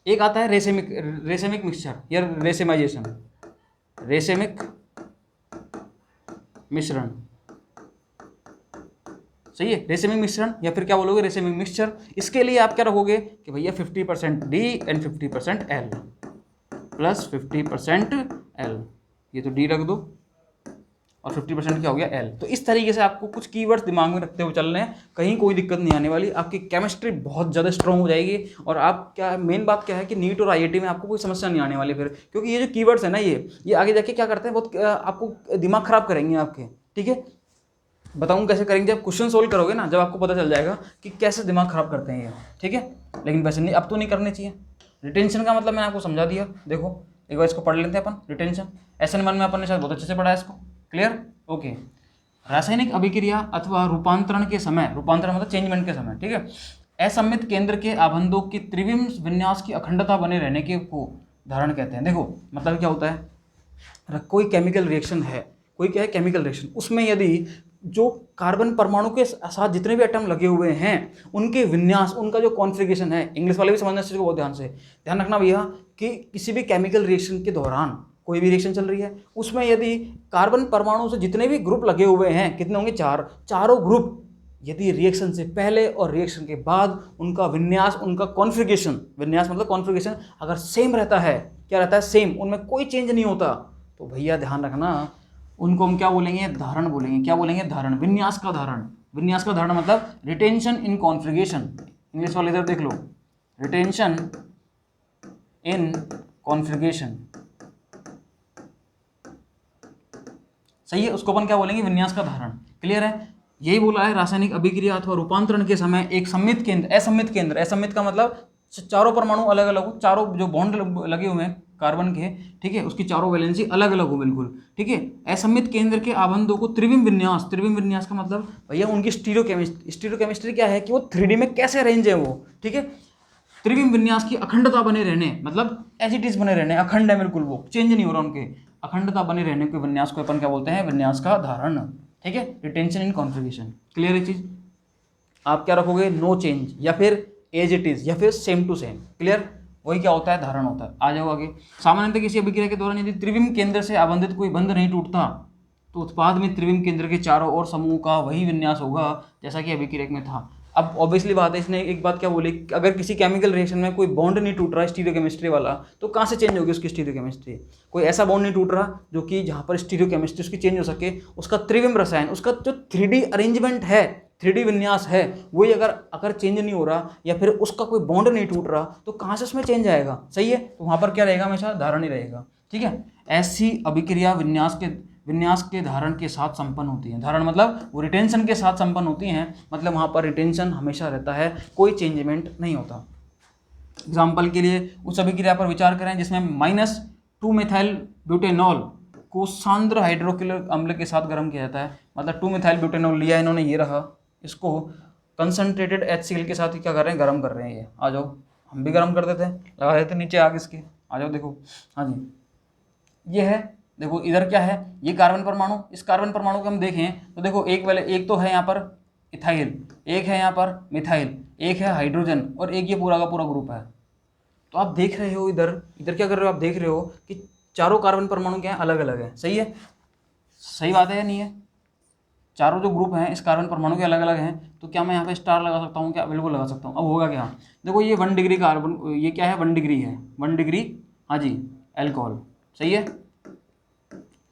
एक आता है रेसेमिक मिक्सचर या रेसेमाइजेशन, रेसेमिक मिश्रण, सही है। रेसेमिक मिश्रण या फिर क्या बोलोगे? Racemic mixture. इसके लिए आप क्या रखोगे कि भैया 50% D and 50% L plus 50% L, ये तो D रख दो और 50% क्या हो गया? L। तो इस तरीके से आपको कुछ कीवर्ड्स दिमाग में रखते हुए चलने हैं, कहीं कोई दिक्कत नहीं आने वाली। आपकी केमिस्ट्री बहुत ज़्यादा स्ट्रॉन्ग हो जाएगी। और आप क्या, मेन बात क्या है कि नीट और IIT में आपको कोई समस्या नहीं आने वाली फिर, क्योंकि ये जो कीवर्ड्स है ना ये आगे जाके क्या करते हैं, बहुत आपको दिमाग खराब करेंगे आपके, ठीक है। बताऊँ कैसे करेंगे? जब क्वेश्चन सोल्व करोगे ना, जब आपको पता चल जाएगा कि कैसे दिमाग खराब करते हैं ये, ठीक है। लेकिन वैसे नहीं, अब तो नहीं करने चाहिए। रिटेंशन का मतलब मैंने आपको समझा दिया। देखो एक बार इसको पढ़ लेते हैं अपन। रिटेंशन SN1 में अपन ने शायद बहुत अच्छे से पढ़ा है इसको। क्लियर? ओके। रासायनिक अभिक्रिया अथवा रूपांतरण के समय, रूपांतरण मतलब चेंजमेंट के समय, ठीक है, असममित केंद्र के आबंधों की त्रिविम विन्यास की अखंडता बने रहने के को धारण कहते हैं। देखो मतलब क्या होता है, कोई केमिकल रिएक्शन है, कोई क्या है केमिकल रिएक्शन, उसमें यदि जो कार्बन परमाणु के साथ जितने भी एटम लगे हुए हैं उनके विन्यास, उनका जो कॉन्फ़िगरेशन है, इंग्लिश वाले भी समझना चाहिए बहुत ध्यान से, ध्यान रखना भैया कि किसी भी केमिकल रिएक्शन के दौरान कोई भी रिएक्शन चल रही है उसमें यदि कार्बन परमाणु से जितने भी ग्रुप लगे हुए हैं, कितने होंगे, चारों ग्रुप, यदि रिएक्शन से पहले और रिएक्शन के बाद उनका विन्यास, उनका कॉन्फ़िगरेशन, विन्यास मतलब कॉन्फ़िगरेशन अगर सेम रहता है, क्या रहता है, सेम, उनमें कोई चेंज नहीं होता, तो भैया ध्यान रखना उनको हम क्या बोलेंगे, धारण बोलेंगे। क्या बोलेंगे, धारण, विन्यास का धारण। विन्यास का धारण मतलब रिटेंशन इन कॉन्फ़िगरेशन, इंग्लिश वाले इधर देख लो, रिटेंशन इन कॉन्फ़िगरेशन, सही है, उसको अपन क्या बोलेंगे, विन्यास का धारण। क्लियर है, यही बोला है रासायनिक अभिक्रिया अथवा रूपांतरण के समय एक सममित केंद्र, असममित केंद्र, असममित का मतलब चारों परमाणु अलग अलग हो, चारों जो बॉन्ड लगे हुए हैं कार्बन के, ठीक है, उसकी चारों वैलेंसी अलग अलग हो बिल्कुल, ठीक है, असममित केंद्र के आबंधों को त्रिविम विन्यास, त्रिविम विन्यास का मतलब भैया उनकी स्टीरियोकेमिस्ट्री क्या है कि वो 3D में कैसे अरेंज है वो, ठीक है, त्रिविम विन्यास की अखंडता बने रहने, मतलब एज इट इज बने रहने, अखंड है बिल्कुल, वो चेंज नहीं हो रहा, उनके अखंडता बने रहने के विन्यास को अपन क्या बोलते हैं, विन्यास का धारण, ठीक है, रिटेंशन इन कॉन्फ़िगरेशन। क्लियर है चीज, आप क्या रखोगे, नो चेंज या फिर एज इट इज या फिर सेम टू सेम। क्लियर, वही क्या होता है, धारण होता है। आ जाओ आगे, सामान्यतः किसी अभिक्रिया के दौरान यदि त्रिविम केंद्र से आबंधित कोई बंध नहीं टूटता तो उत्पाद में त्रिविम केंद्र के चारों ओर समूह का वही विन्यास होगा जैसा कि अभिक्रिया में था। अब ऑब्वियसली बात है, इसने एक बात क्या बोली, अगर किसी केमिकल रिएक्शन में कोई बॉन्ड नहीं टूट रहा है स्टीरियोकेमिस्ट्री वाला, तो कहाँ से चेंज होगी उसकी स्टीरियोकेमिस्ट्री, कोई ऐसा बॉन्ड नहीं टूट रहा जो कि जहाँ पर स्टीरियोकेमिस्ट्री उसकी चेंज हो सके, उसका त्रिविम रसायन, उसका जो 3D अरेंजमेंट है, 3D विन्यास है, वही अगर चेंज नहीं हो रहा या फिर उसका कोई बॉन्ड नहीं टूट रहा तो कहाँ से उसमें चेंज आएगा, सही है, तो वहाँ पर क्या रहेगा, हमेशा धारण ही रहेगा, ठीक है। ऐसी अभिक्रिया विन्यास के धारण के साथ संपन्न होती है, धारण मतलब वो रिटेंशन के साथ संपन्न होती हैं, मतलब वहाँ पर रिटेंशन हमेशा रहता है, कोई चेंजमेंट नहीं होता। एग्जाम्पल के लिए उस अभिक्रिया पर विचार करें जिसमें -2 मिथाइल ब्यूटेनॉल को सांद्र हाइड्रोक्लोरिक अम्ल के साथ गर्म किया जाता है, मतलब 2 मिथाइल ब्यूटेनॉल लिया इन्होंने, ये रहा, इसको कंसनट्रेटेड HCl के साथ ही क्या कर रहे हैं, गर्म कर रहे हैं। ये आ जाओ, हम भी गर्म कर देते हैं, लगा देते नीचे आग इसके, आ जाओ देखो, हाँ जी, ये है, देखो इधर क्या है, ये कार्बन परमाणु, इस कार्बन परमाणु को हम देखें तो देखो एक तो है यहाँ पर इथाइल, एक है यहाँ पर मिथाइल, एक है हाइड्रोजन और एक ये पूरा का पूरा ग्रुप है। तो आप देख रहे हो इधर क्या कर रहे हो, आप देख रहे हो कि चारों कार्बन परमाणु क्या है, अलग अलग है, सही है, सही बात है या नहीं है, चारों जो ग्रुप हैं इस कार्बन परमाणु के अलग अलग हैं, तो क्या मैं यहाँ पे स्टार लगा सकता हूँ, क्या, बिल्कुल लगा सकता हूँ। अब होगा क्या, देखो ये 1 डिग्री कार्बन, ये क्या है, 1 डिग्री है, 1 डिग्री, हाँ जी, अल्कोहल, सही है,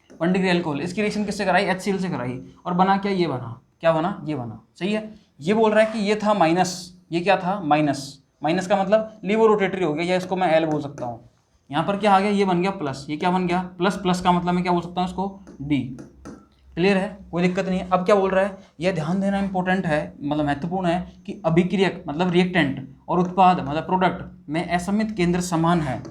1 डिग्री अल्कोहल, इसकी रिएक्शन किससे कराई, HCl से कराई, और बना क्या, ये बना, क्या बना, ये बना, सही है। ये बोल रहा है कि ये था माइनस, ये क्या था, माइनस का मतलब लीवो रोटेटरी हो गया, या इसको मैं L बोल सकता हूँ। यहाँ पर क्या आ गया, ये बन गया प्लस, ये क्या बन गया, प्लस का मतलब मैं क्या बोल सकता हूँ इसको, D। क्लियर है, कोई दिक्कत नहीं है। अब क्या बोल रहा है, यह ध्यान देना इंपॉर्टेंट है, मतलब महत्वपूर्ण है कि अभिक्रियक मतलब रिएक्टेंट और उत्पाद मतलब प्रोडक्ट में असममित केंद्र समान है,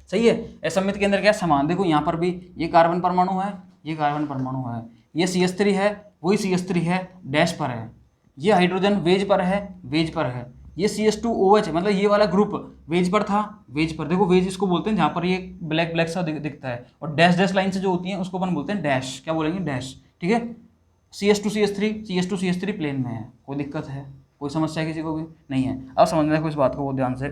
सही है, असममित केंद्र क्या समान। देखो यहाँ पर भी ये कार्बन परमाणु है, ये कार्बन परमाणु है, ये CH3 है, वही CH3 है, डैश पर है, ये हाइड्रोजन वेज पर है, ये CH2OH है, मतलब ये वाला ग्रुप वेज पर था, वेज पर, देखो वेज इसको बोलते हैं जहाँ पर ये ब्लैक सा दिखता है, और डैश लाइन से जो होती है उसको अपन बोलते हैं डैश, क्या बोलेंगे, डैश, ठीक है। CH2CH3 प्लेन में है, कोई दिक्कत है, कोई समस्या किसी को भी नहीं है। अब समझना है इस बात को बहुत ध्यान से,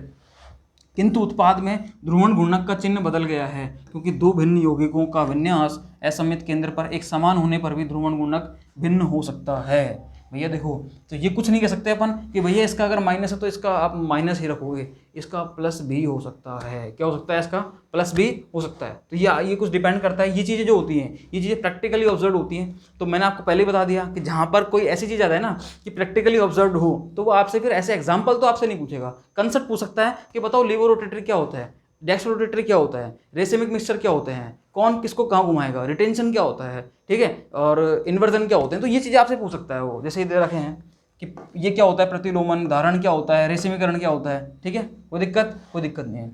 किंतु उत्पाद में ध्रुवण घूर्णक का चिन्ह बदल गया है, क्योंकि दो भिन्न यौगिकों का विन्यास असममित केंद्र पर एक समान होने पर भी ध्रुवण घूर्णक भिन्न हो सकता है। भैया देखो, तो ये कुछ नहीं कह सकते अपन कि भैया इसका अगर माइनस है तो इसका आप माइनस ही रखोगे, इसका प्लस भी हो सकता है, क्या हो सकता है, इसका प्लस भी हो सकता है। तो ये कुछ डिपेंड करता है, ये चीज़ें जो होती हैं, ये चीज़ें प्रैक्टिकली ऑब्जर्व होती हैं। तो मैंने आपको पहले ही बता दिया कि जहाँ पर कोई ऐसी चीज़ आता है ना कि प्रैक्टिकली ऑब्जर्व हो, तो वो आपसे फिर ऐसे एग्जाम्पल तो आपसे नहीं पूछेगा, कंसेप्ट पूछ सकता है कि बताओ लीवो रोटेटरी क्या होता है, डेक्स रोटेटरी क्या होता है, रेसिमिक मिक्सचर क्या होते हैं, कौन किसको कहाँ घुमाएगा, रिटेंशन क्या होता है, ठीक है, और इन्वर्जन क्या होते हैं। तो ये चीज़ें आपसे पूछ सकता है वो, जैसे इधर रखे हैं कि ये क्या होता है, प्रतिलोमन, धारण क्या होता है, रेसिमीकरण क्या होता है, ठीक है, कोई दिक्कत नहीं है।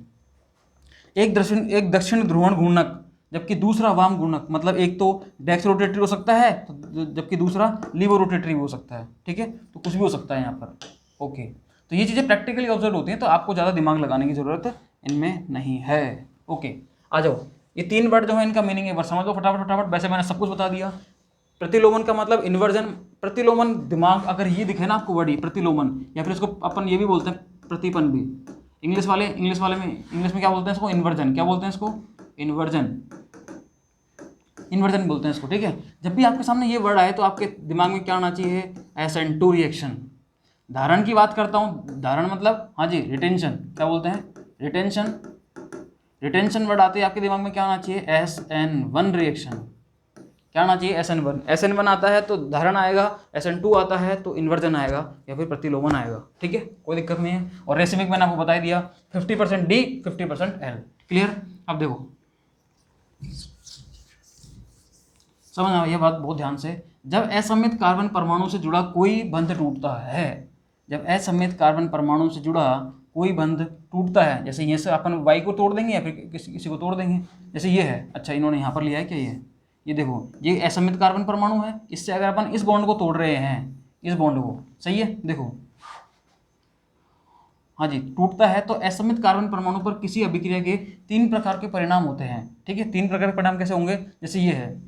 एक दक्षिण ध्रुवण घूर्णक जबकि दूसरा वाम घूर्णक, मतलब एक तो डेक्स रोटेटरी हो सकता है तो जबकि दूसरा लीवो रोटेटरी हो सकता है, ठीक है, तो कुछ भी हो सकता है यहाँ पर, ओके। तो ये चीज़ें प्रैक्टिकली ऑब्जर्व होती हैं, तो आपको ज़्यादा दिमाग लगाने की ज़रूरत इनमें नहीं है, ओके। आ जाओ, ये 3 वर्ड जो है इनका मीनिंग एक बार समझ लो फटाफट, वैसे मैंने सब कुछ बता दिया। प्रतिलोमन का मतलब इन्वर्जन। प्रतिलोमन दिमाग अगर ये दिखे ना आपको वर्ड प्रतिलोमन, या फिर इसको अपन ये भी बोलते हैं प्रतिपन भी। इंग्लिश में क्या बोलते हैं इसको? इन्वर्जन। क्या बोलते हैं इसको? इन्वर्जन। इन्वर्जन बोलते हैं इसको, ठीक है। जब भी आपके सामने ये वर्ड आए तो आपके दिमाग में क्या आना चाहिए? SN2 reaction. धारण की बात करता हूँ, धारण मतलब हाँ जी रिटेंशन। क्या बोलते हैं? रिटेंशन। रिटेंशन वर्ड आते ही आपके दिमाग में क्या आना चाहिए? SN1 reaction. क्या आना चाहिए? SN1। SN1 आता है तो धारण आएगा, SN2 आता है तो इन्वर्जन आएगा या फिर प्रतिलोमन आएगा, ठीक है, कोई दिक्कत नहीं है। और रेसिमिक मैंने आपको बता ही दिया, 50% D 50% L। क्लियर? अब देखो समझ आ यह बात बहुत ध्यान से। जब असममित कार्बन परमाणु से जुड़ा कोई बंध टूटता है, जब असममित कार्बन परमाणु से जुड़ा कोई बंध टूटता है, जैसे ये से अपन वाई को तोड़ देंगे या फिर किसी को तोड़ देंगे, जैसे ये है। अच्छा इन्होंने यहाँ पर लिया है क्या? ये देखो ये असममित कार्बन परमाणु है, इससे अगर अपन इस बॉन्ड को तोड़ रहे हैं, इस बॉन्ड को, सही है, देखो हाँ जी टूटता है, तो असममित कार्बन परमाणु पर किसी अभिक्रिया के 3 प्रकार के परिणाम होते हैं, ठीक है। 3 प्रकार के परिणाम कैसे होंगे? जैसे ये है,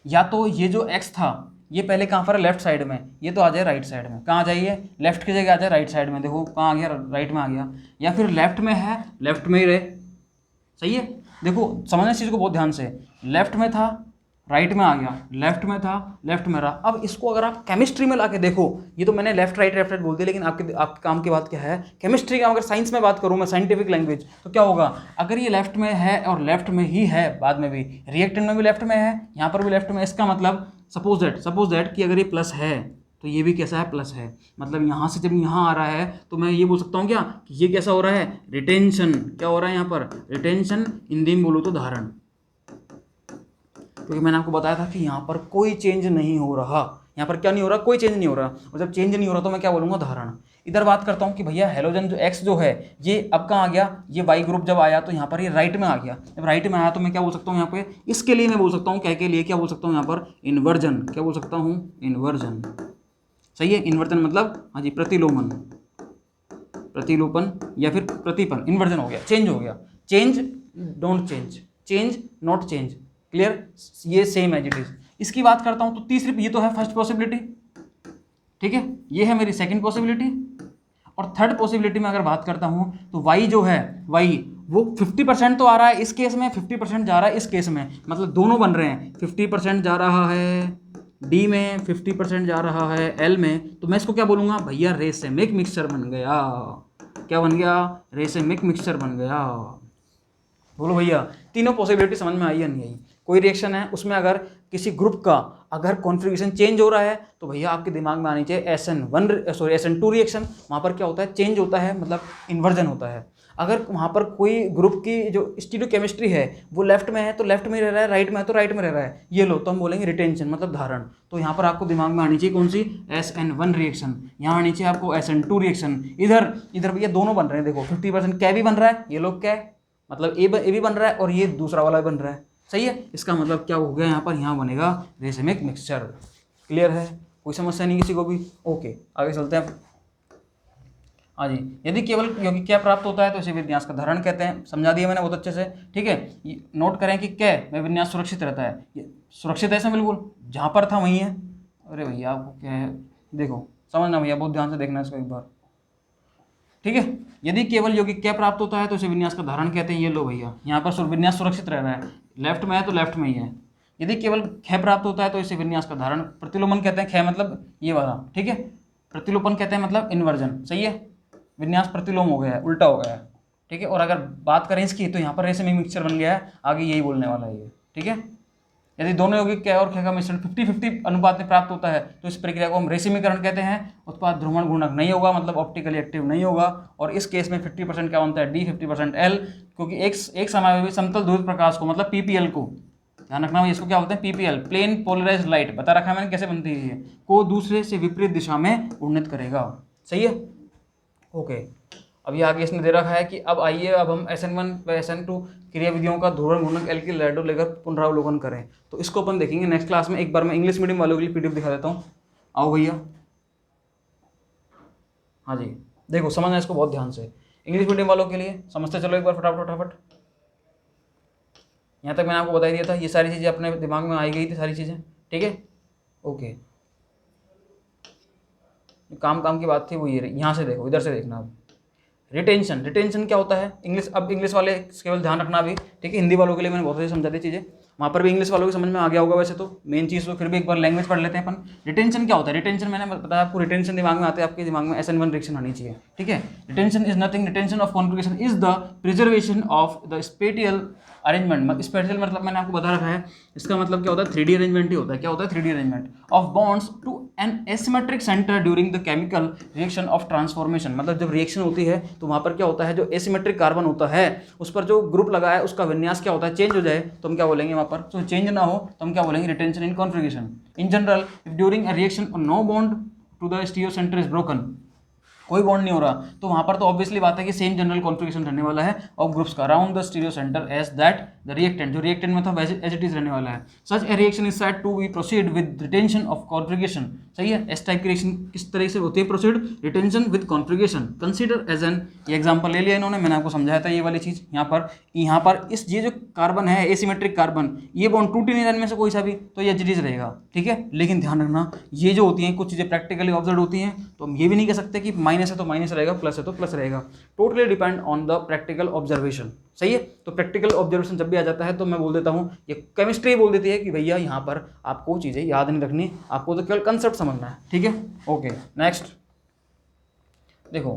या तो ये जो x था ये पहले कहाँ पर है? लेफ्ट साइड में, ये तो आ जाए राइट साइड में। कहाँ आ जाइए? लेफ्ट की जगह आ जाए राइट साइड में। देखो कहाँ आ गया? राइट में आ गया। या फिर लेफ्ट में है, लेफ्ट में ही रहे, सही है। देखो समझना इस चीज़ को बहुत ध्यान से, लेफ्ट में था राइट में आ गया, लेफ्ट में था लेफ्ट में रहा। अब इसको अगर आप केमिस्ट्री में लाके देखो, ये तो मैंने लेफ्ट राइट बोल दिया, लेकिन आपके काम की बात क्या है? केमिस्ट्री का अगर साइंस में बात करूँ मैं, साइंटिफिक लैंग्वेज, तो क्या होगा? अगर ये लेफ्ट में है और लेफ्ट में ही है, बाद में भी रिएक्टेंट में भी लेफ्ट में है, यहाँ पर भी लेफ्ट में, इसका मतलब सपोज दैट कि अगर ये प्लस है तो ये भी कैसा है? प्लस है। मतलब यहाँ से जब यहाँ आ रहा है तो मैं ये बोल सकता हूँ क्या कि ये कैसा हो रहा है? रिटेंशन। क्या हो रहा है यहाँ पर? रिटेंशन। हिंदी में बोलो तो धारण, क्योंकि मैंने आपको बताया था कि यहाँ पर कोई चेंज नहीं हो रहा। यहाँ पर क्या नहीं हो रहा? कोई चेंज नहीं हो रहा। और जब चेंज नहीं हो रहा तो मैं क्या बोलूँगा? धारण। इधर बात करता हूँ कि भैया हेलोजन जो X जो है ये अब कहाँ आ गया? ये Y ग्रुप जब आया तो यहाँ पर ये राइट में आ गया। जब राइट में आया तो मैं क्या बोल सकता हूँ यहाँ पे? इसके लिए मैं बोल सकता हूँ, क्या के लिए क्या बोल सकता हूँ यहाँ पर? इन्वर्जन। क्या बोल सकता हूँ? इन्वर्जन। सही है। इन्वर्जन मतलब हाँ जी प्रतिलोमन, प्रतिलोपन या फिर प्रतिपन। इन्वर्जन हो गया, चेंज हो गया। Change don't change, change not change. Clear? ये सेम एज इट इज। इसकी बात करता हूं तो तीसरी, ये तो है फर्स्ट पॉसिबिलिटी, ठीक है, ये है मेरी सेकंड पॉसिबिलिटी। और थर्ड पॉसिबिलिटी में अगर बात करता हूं तो वाई जो है, वाई वो 50% तो आ रहा है इस केस में, 50% जा रहा है इस केस में, मतलब दोनों बन रहे हैं। 50% जा रहा है डी में, 50% जा रहा है एल में, तो मैं इसको क्या बोलूँगा? भैया रेसिमिक मिक्सचर बन गया। क्या बन गया? रेसिमिक मिक्सचर बन गया। बोलो भैया तीनों पॉसिबिलिटी समझ में आई या नहीं आई? कोई रिएक्शन है उसमें अगर किसी ग्रुप का अगर कॉन्फ़िगरेशन चेंज हो रहा है तो भैया आपके दिमाग में आनी चाहिए SN2 रिएक्शन। वहाँ पर क्या होता है? चेंज होता है, मतलब इन्वर्जन होता है। अगर वहाँ पर कोई ग्रुप की जो स्टीरियोकेमिस्ट्री है वो लेफ्ट में है तो लेफ्ट में रह रहा है, राइट में है तो राइट में रह रहा है, ये लो तो हम बोलेंगे रिटेंशन, मतलब धारण। तो यहाँ पर आपको दिमाग में आनी चाहिए कौन सी? SN1 reaction. यहाँ आनी चाहिए आपको SN2 रिएक्शन। इधर भैया दोनों बन रहे हैं, देखो 50% क्या भी बन रहा है, ये लोग क्या है मतलब ए भी बन रहा है और ये दूसरा वाला बन रहा है, सही है। इसका मतलब क्या हो गया? यहाँ पर यहाँ बनेगा रेसिमिक मिक्सचर। क्लियर है? कोई समस्या नहीं किसी को भी? ओके आगे चलते हैं। हाँ जी, यदि केवल यौगिक क्या प्राप्त होता है तो इसे विन्यास का धारण कहते हैं। समझा दिया मैंने बहुत अच्छे से, ठीक है। नोट करें कि क्या में विन्यास सुरक्षित रहता है, ये सुरक्षित है बिल्कुल, जहाँ पर था वहीं है। अरे भैया आपको क्या है, देखो समझना भैया, बहुत ध्यान से देखना इसको एक बार, ठीक है। यदि केवल यौगिक क्या प्राप्त होता है तो इसे विन्यास का धारण कहते हैं। ये लो भैया, यहाँ पर विन्यास सुरक्षित रह रहा है, लेफ्ट में है तो लेफ्ट में ही है। यदि केवल क्षय प्राप्त होता है तो इसे विन्यास का धारण प्रतिलोमन कहते हैं। क्षय मतलब ये वाला, ठीक है। प्रतिलोपन कहते हैं मतलब इन्वर्जन, सही है। विन्यास प्रतिलोम हो गया है, उल्टा हो गया है, ठीक है। और अगर बात करें इसकी तो यहाँ पर रेसिमिक मिक्सचर बन गया है, आगे यही बोलने वाला है ये, ठीक है। यदि दोनों यौगिक क्षय और क्षय का मिश्रण 50-50 अनुपात में प्राप्त होता है तो इस प्रक्रिया को हम रेसिमीकरण कहते हैं। उत्पाद ध्रुवण गुणक नहीं होगा, मतलब ऑप्टिकली एक्टिव नहीं होगा। और इस केस में 50% क्या बनता है? डी, 50% एल, क्योंकि एक समय में समतल ध्रुवित प्रकाश को, मतलब पीपीएल को, ध्यान रखना इसको क्या बोलते हैं? पीपीएल, प्लेन पोलराइज्ड लाइट, बता रखा है मैंने कैसे बनती है ये, को दूसरे से विपरीत दिशा में उन्नत करेगा, सही है। ओके, अभी आगे इसने दे रखा है कि अब आइए अब हम SN1 व SN2 क्रिया विधियों का ध्रुवण गुणक एल की लैडो लेकर पुनरावलोकन करें। तो इसको अपन देखेंगे नेक्स्ट क्लास में। एक बार मैं इंग्लिश मीडियम वालों के लिए PDF दिखा देता हूँ, आओ भैया। हाँ जी देखो समझना इसको बहुत ध्यान से, इंग्लिश मीडियम वालों के लिए समझते चलो एक बार फटाफट। यहाँ तक मैंने आपको बता दिया था, ये सारी चीज़ें अपने दिमाग में आई गई थी सारी चीज़ें, ठीक है। ओके, काम की बात थी वो ये रही, यहाँ से देखो, इधर से देखना अब। रिटेंशन, रिटेंशन क्या होता है? इंग्लिश, अब इंग्लिश वाले केवल ध्यान रखना अभी, ठीक है। हिंदी वालों के लिए मैंने बहुत अच्छे समझा दी चीज़ें, वहाँ पर भी इंग्लिश वालों को समझ में आ गया होगा वैसे तो, मेन चीज़ तो फिर भी एक बार लैंग्वेज पढ़ लेते हैं अपन। रिटेंशन क्या होता है? रिटेंशन मैंने बताया आपको, रिटेंशन दिमाग में आते हैं, आपके दिमाग में SN1 रिएक्शन आनी चाहिए, ठीक है। Retention is nothing, retention of configuration is the preservation of the spatial arrangement. Spatial मतलब मैंने आपको बता रखा है, इसका मतलब क्या होता है? 3D अरेंजमेंट ही होता है। क्या होता है? 3D arrangement of bonds to an asymmetric center during the chemical reaction of transformation. मतलब जब रिएक्शन होती है तो वहाँ पर क्या होता है, जो एसिमेट्रिक कार्बन होता है उस पर जो ग्रुप लगा है उसका विन्यास क्या होता है, चेंज हो जाए तो हम क्या बोलेंगे वहाँ पर, तो चेंज ना हो तो हम क्या बोलेंगे, retention in configuration. In general if during a reaction no bond to the stereo center is broken, कोई बॉन्ड नहीं हो रहा, तो वहां पर तो ऑब्वियसली बात है कि सेम जनरल कॉन्फ़िगरेशन रहने वाला है ऑफ ग्रुप्स का around the stereo centre as that the reactant, जो रिएक्टेंट में था एज इट इज रहने वाला है। Such a reaction is said to be proceed with retention of configuration. सही है, इस टाइप की रिएक्शन किस तरह से होती है? Proceed retention with configuration. Consider as an, ये एग्जांपल ले लिया इन्होंने, मैंने आपको समझाया था ये वाली चीज़। यहाँ पर इस ये जो कार्बन है एसिमेट्रिक कार्बन, ये बॉन्ड टूट ही नहीं रहा इनमें से कोई सा भी, तो ये एज इट इज रहेगा, ठीक है। लेकिन ध्यान रखना, ये जो होती हैं कुछ चीज़ें प्रैक्टिकली ऑब्जर्व होती हैं, तो हम ये भी नहीं कह सकते कि माइनस है तो माइनस रहेगा, प्लस है तो प्लस रहेगा। Totally depend on the practical observation. सही है, तो प्रैक्टिकल ऑब्जर्वेशन जब भी आ जाता है तो मैं बोल देता हूँ, ये केमिस्ट्री बोल देती है कि भैया यहाँ पर आपको चीज़ें याद नहीं रखनी, आपको तो केवल कंसेप्ट समझना है, ठीक है। ओके, नेक्स्ट देखो,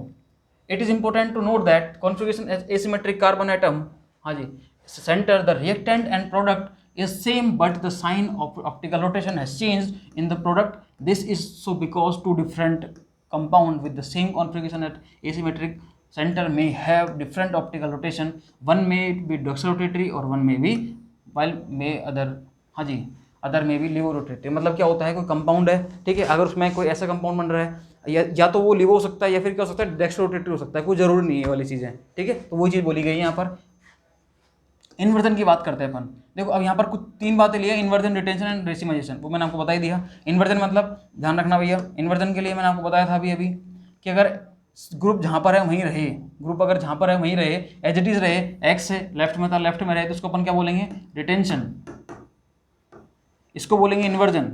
it is important to note that configuration as asymmetric carbon atom, हाँ जी, centre the reactant and product is same but the sign of optical rotation has changed in the product. This is so because two different compound with the same configuration at asymmetric center may have different optical rotation. One may be doxorotatory और one may be while may other, हाँ जी, other में भी लिवोरोटेटरी। मतलब क्या होता है, कोई compound है, ठीक है, अगर उसमें कोई ऐसा कंपाउंड बन रहा है या तो वो लिवो हो सकता है या फिर क्या हो सकता है, डेक्स्ट्रोरोटेटरी हो सकता है, कोई जरूरी नहीं है वाली चीज़ें, ठीक है। तो वही चीज़ बोली गई है यहाँ पर। इन्वर्जन की बात करते हैं अपन। देखो अब यहाँ पर कुछ 3 बातें लिए, इन्वर्जन, रिटेंशन एंड रेसिमाइजेशन, वो मैंने आपको बता ही दिया। इन्वर्जन मतलब ध्यान रखना भैया, इन्वर्जन के लिए मैंने आपको बताया था अभी कि अगर ग्रुप जहाँ पर है वहीं रहे, ग्रुप अगर जहाँ पर है वहीं रहे, एज इट इज रहे, एक्स से लेफ्ट में था लेफ्ट में रहे, तो उसको अपन क्या बोलेंगे, रिटेंशन। इसको बोलेंगे इन्वर्जन।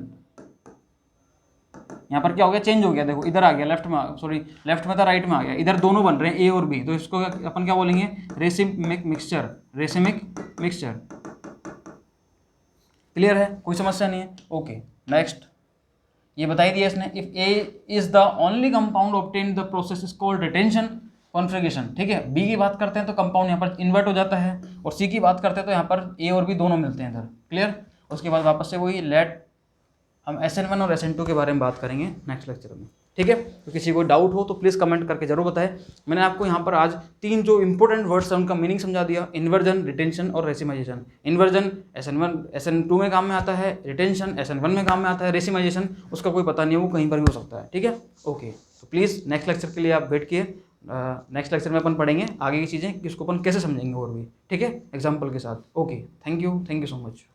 यहाँ पर क्या हो गया, चेंज हो गया, देखो इधर आ गया, लेफ्ट में, सॉरी लेफ्ट में था राइट में आ गया, इधर दोनों बन रहे हैं ए और बी, तो इसको अपन क्या बोलेंगे, racemic mixture, racemic mixture. Clear है, कोई समस्या नहीं है। ओके, नेक्स्ट ये बताई दिया इसने, if A is the only compound obtain the process is called retention configuration, ठीक है। बी की बात करते हैं तो कंपाउंड यहाँ पर इन्वर्ट हो जाता है, और सी की बात करते हैं तो यहाँ पर ए और बी दोनों मिलते हैं इधर। क्लियर, उसके बाद वापस से वही लेट, हम SN1 और SN2 के बारे में बात करेंगे नेक्स्ट लेक्चर में, ठीक है। तो किसी को डाउट हो तो प्लीज़ कमेंट करके जरूर बताएं। मैंने आपको यहाँ पर आज 3 जो इंपॉर्टेंट वर्ड्स हैं उनका मीनिंग समझा दिया, इन्वर्जन, रिटेंशन और रेसिमाइजेशन। इन्वर्जन SN1 SN2 में काम में आता है, रिटेंशन SN1 में काम में आता है, रेसिमाइजेशन उसका कोई पता नहीं है, वो कहीं पर भी हो सकता है, ठीक है। ओके, तो प्लीज़ नेक्स्ट लेक्चर के लिए आप वेट किए, नेक्स्ट लेक्चर में अपन पढ़ेंगे आगे की चीज़ें कि उसको अपन कैसे समझेंगे और भी, ठीक है, एग्जाम्पल के साथ। Okay, thank you so much.